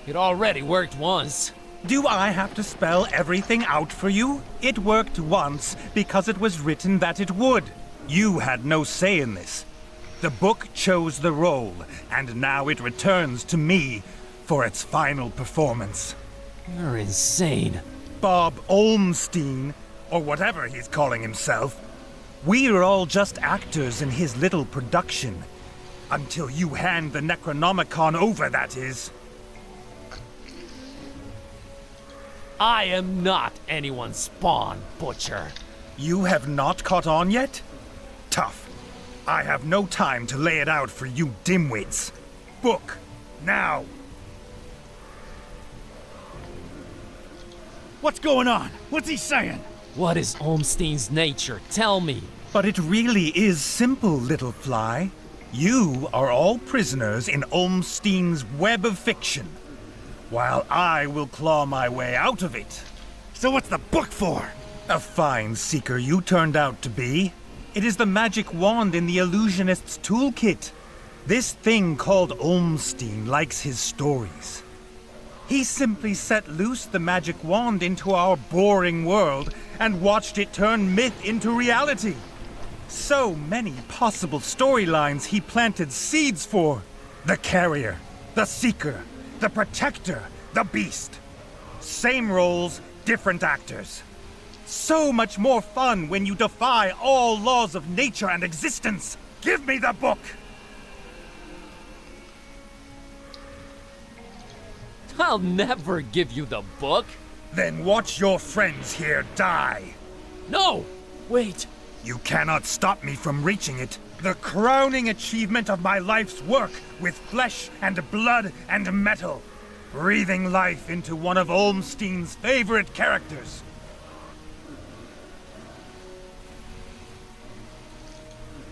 It already worked once. Do I have to spell everything out for you? It worked once because it was written that it would. You had no say in this. The book chose the role, and now it returns to me for its final performance. You're insane. Bob Olmstein, or whatever he's calling himself. We are all just actors in his little production. Until you hand the Necronomicon over, that is. I am not anyone's spawn, Butcher. You have not caught on yet? Tough. I have no time to lay it out for you dimwits. Book, now! What's going on? What's he saying? What is Olmstein's nature? Tell me. But it really is simple, little fly. You are all prisoners in Olmstein's web of fiction, while I will claw my way out of it. So what's the book for? A fine seeker you turned out to be. It is the magic wand in the illusionist's toolkit. This thing called Olmstein likes his stories. He simply set loose the magic wand into our boring world and watched it turn myth into reality. So many possible storylines he planted seeds for. The carrier, the seeker, the protector, the beast. Same roles, different actors. So much more fun when you defy all laws of nature and existence. Give me the book! I'll never give you the book. Then watch your friends here die. No! Wait. You cannot stop me from reaching it. The crowning achievement of my life's work with flesh and blood and metal. Breathing life into one of Olmstein's favorite characters.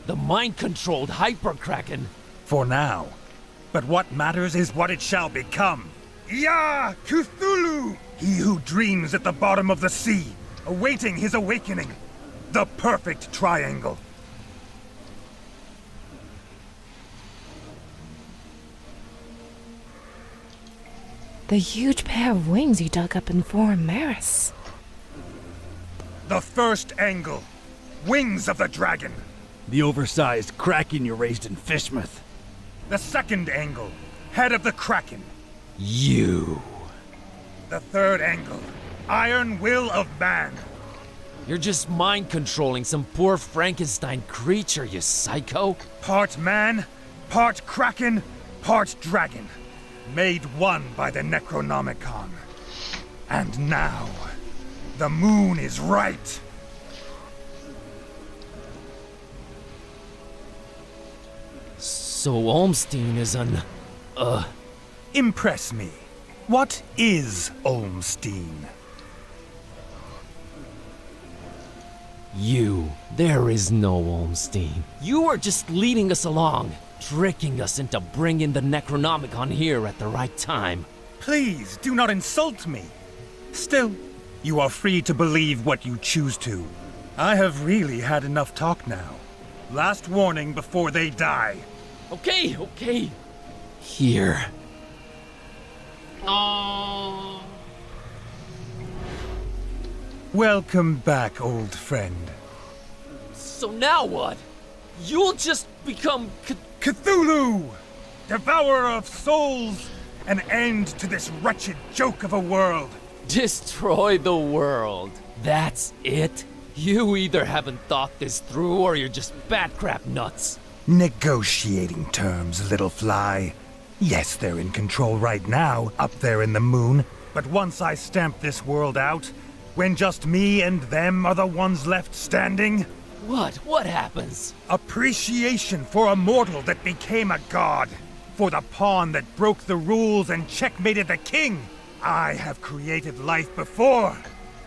The mind-controlled hyper-kraken. For now. But what matters is what it shall become. Ya Cthulhu! He who dreams at the bottom of the sea, awaiting his awakening. The perfect triangle. The huge pair of wings you dug up in Forum Maris. The first angle. Wings of the dragon. The oversized kraken you raised in Fishmouth. The second angle. Head of the kraken. You. The third angle. Iron will of man. You're just mind-controlling some poor Frankenstein creature, you psycho. Part man, part kraken, part dragon. Made one by the Necronomicon. And now, the moon is right. So Olmstein is an... Impress me. What is Olmstein? You. There is no Olmstein. You are just leading us along, tricking us into bringing the Necronomicon here at the right time. Please, do not insult me. Still, you are free to believe what you choose to. I have really had enough talk now. Last warning before they die. Okay. Here. No. Welcome back, old friend. So now what? You'll just become... Cthulhu! Devourer of souls! An end to this wretched joke of a world! Destroy the world. That's it? You either haven't thought this through or you're just bat-crap nuts. Negotiating terms, little fly. Yes, they're in control right now, up there in the moon. But once I stamp this world out, when just me and them are the ones left standing... What happens? Appreciation for a mortal that became a god. For the pawn that broke the rules and checkmated the king. I have created life before.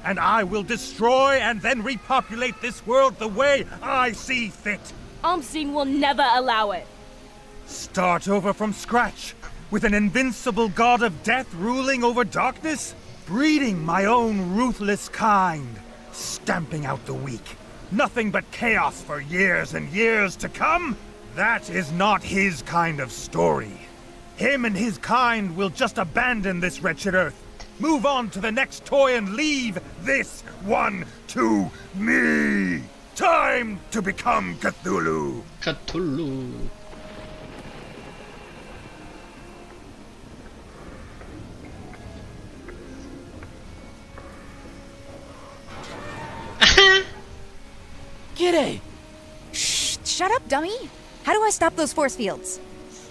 And I will destroy and then repopulate this world the way I see fit. Olmstein will never allow it. Start over from scratch, with an invincible god of death ruling over darkness? Breeding my own ruthless kind, stamping out the weak. Nothing but chaos for years and years to come? That is not his kind of story. Him and his kind will just abandon this wretched earth, move on to the next toy and leave this one to me. Time to become Cthulhu. Cthulhu. G'day! Shh, shut up, dummy! How do I stop those force fields?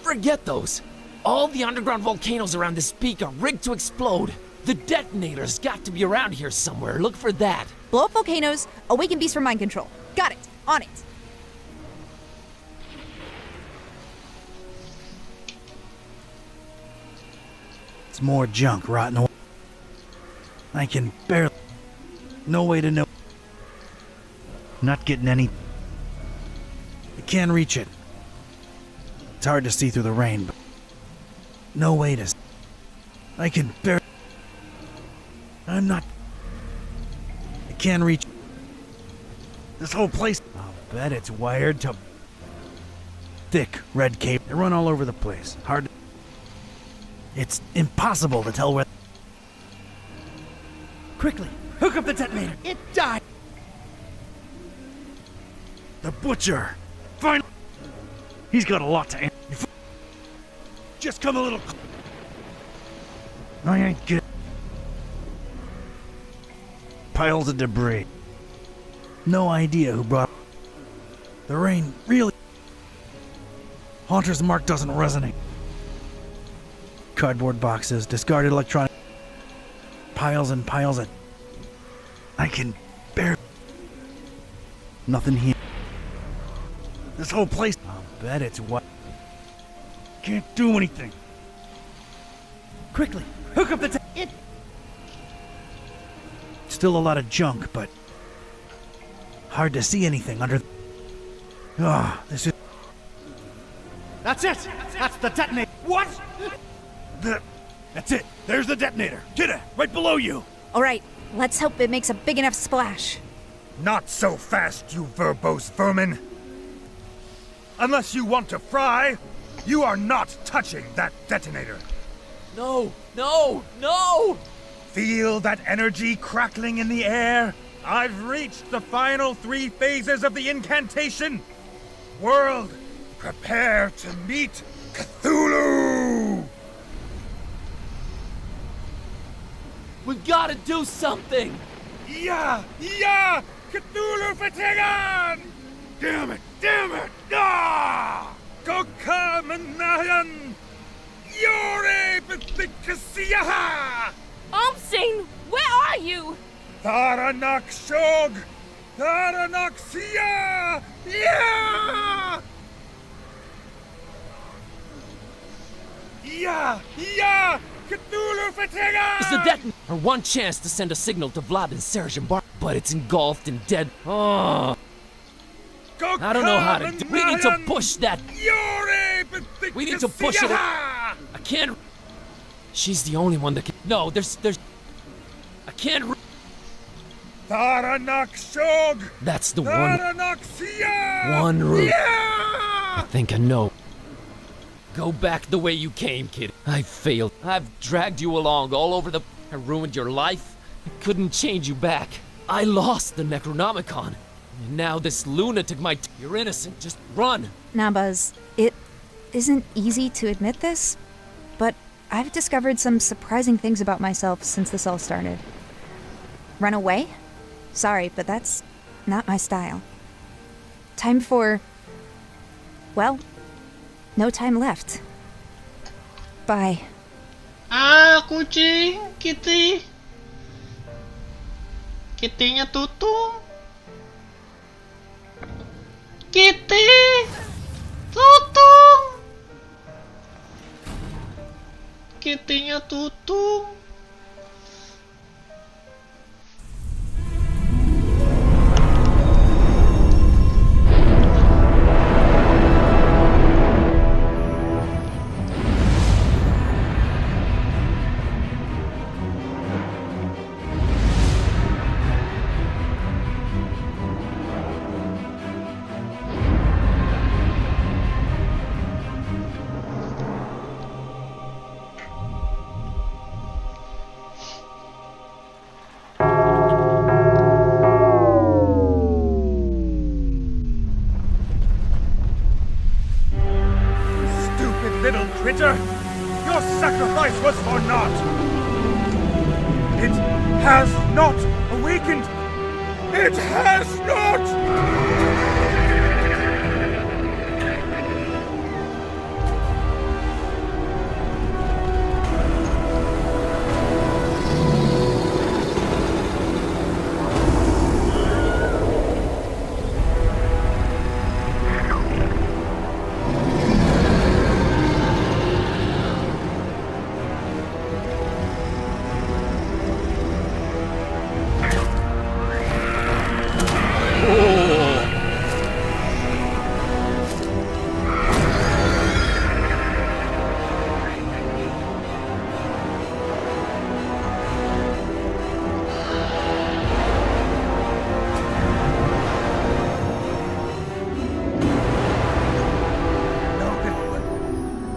Forget those. All the underground volcanoes around this peak are rigged to explode. The detonator's got to be around here somewhere. Look for that. Blow up volcanoes, awaken beasts for mind control. Got it. On it. It's more junk rotting away. I can barely... No way to know. Not getting any... I can't reach it. It's hard to see through the rain, but... No way to... I can barely... I'm not... I can't reach... This whole place... I'll bet it's wired to... Thick red cable. They run all over the place. Hard to... It's impossible to tell where... Quickly, hook up the detonator. It died. The butcher! Fine! He's got a lot to answer. Just come a little. I ain't good. Piles of debris. No idea who brought. The rain really. Haunter's mark doesn't resonate. Cardboard boxes, discarded electronic. Piles and piles of. I can bear. Nothing here. This whole place. I'll bet it's what. Can't do anything. Quickly, hook up the it. Still a lot of junk, but hard to see anything under. This is. That's it. That's the detonator. What? That's it. There's the detonator. Kidda, right below you. All right, let's hope it makes a big enough splash. Not so fast, you verbose vermin. Unless you want to fry, you are not touching that detonator. No, no, no! Feel that energy crackling in the air? I've reached the final 3 phases of the incantation. World, prepare to meet Cthulhu! We've gotta do something! Yeah! Cthulhu Fatigan! Damn it! Kokamenayan! Yore Bithikasiyaha! Omsing, where are you? Tharanak Shog! Tharanak Siya! Yeah! Cthulhu Fatigan! It's the detonator! Our one chance to send a signal to Vlad and Serge and Bar, but it's engulfed and dead. Oh. I don't know how to do. We need to push that. We need to push it. I can't. She's the only one that can. No, there's. I can't. Tharanak Shog! That's the Tharanak Siya! one route. Yeah! I think I know. Go back the way you came, kid. I failed. I've dragged you along all over the. I ruined your life. I couldn't change you back. I lost the Necronomicon. And now this lunatic might. You're innocent. Just run. Nah, Buzz, it isn't easy to admit this, but I've discovered some surprising things about myself since this all started. Run away? Sorry, but that's not my style. Time for. Well, no time left. Bye. Kucing, Kitty. Kitty-nya tutung. Kitty, tutung. Kitty-nya tutung. Your sacrifice was for naught! It has not awakened! It has not!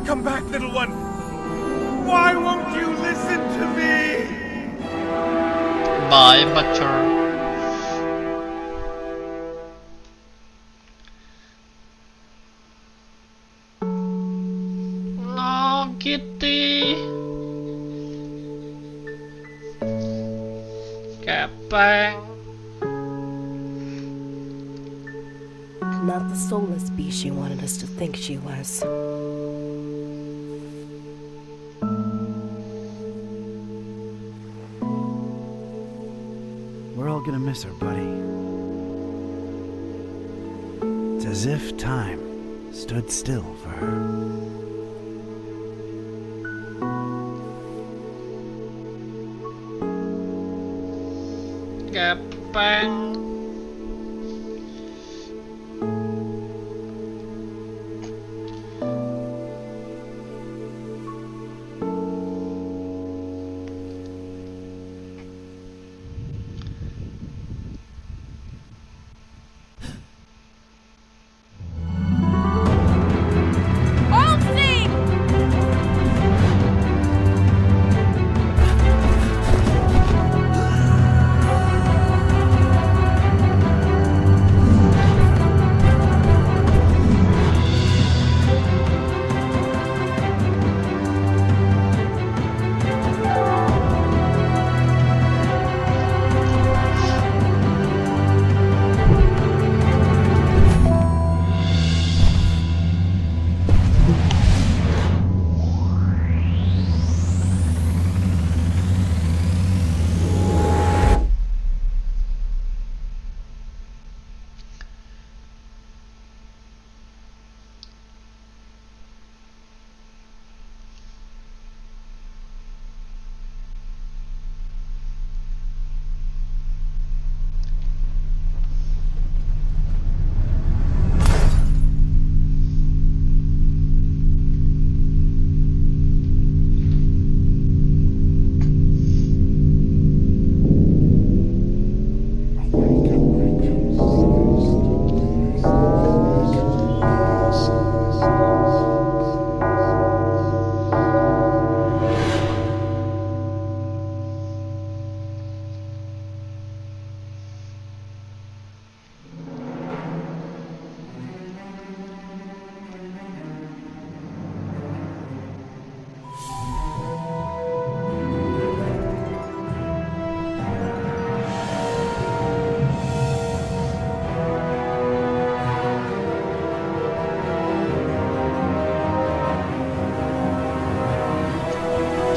Come back, little one! Why won't you listen to me? Bye, butcher. Kitty. Kepeng. Not the soulless beast she wanted us to think she was. We're all gonna miss her, buddy. It's as if time stood still for her. Kepeng.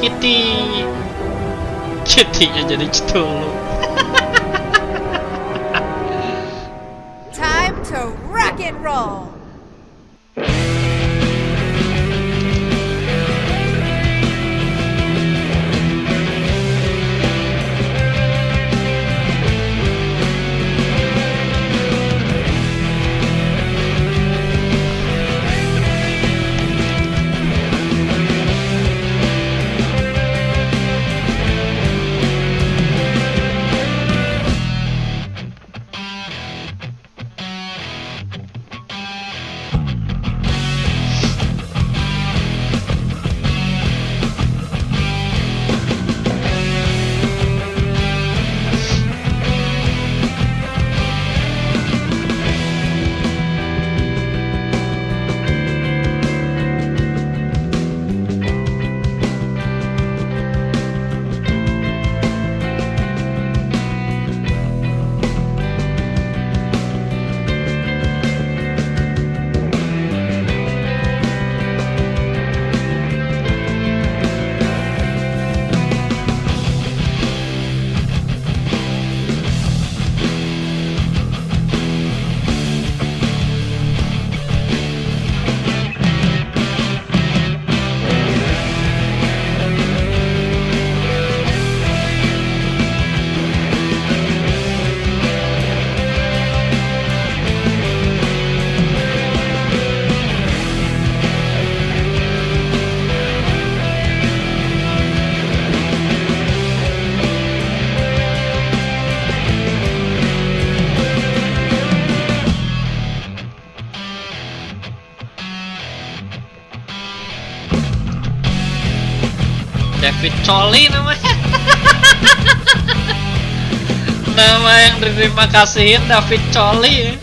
Kitty. Kitty-nya jadi Cthulhu. Time to rock and roll. David Coli namanya. Nama yang diterima kasihin David Coli ya.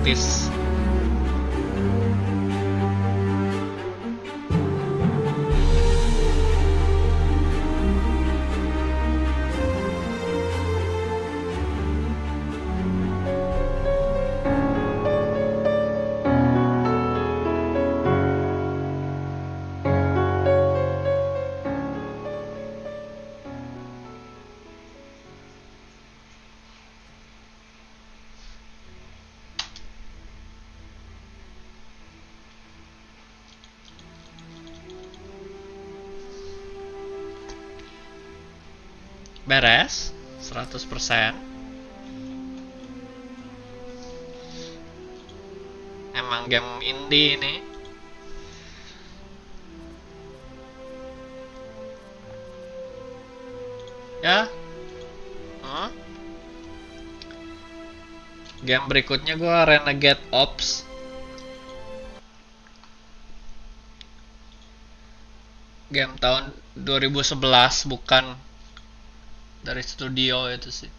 praktis. Beres 100%. Emang game indie ini. Ya. Game berikutnya gua Renegade Ops. Game tahun 2011, bukan dari studio itu sih.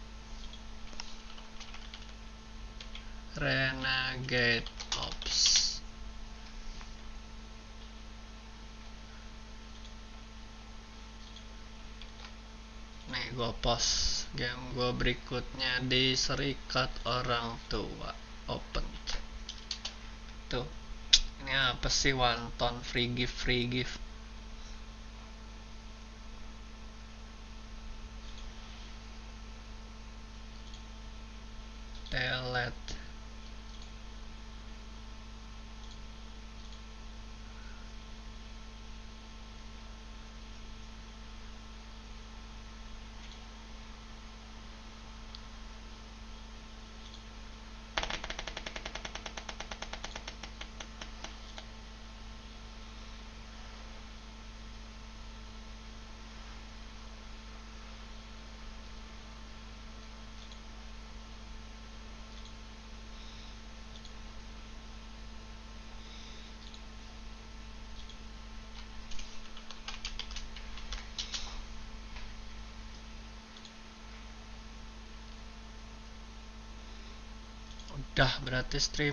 Renegade Ops. Nih gua post game gua berikutnya di Serikat Orang Tua. Open chat. Tuh. Ini apa sih, wonton free gift. Delete. Udah berarti stream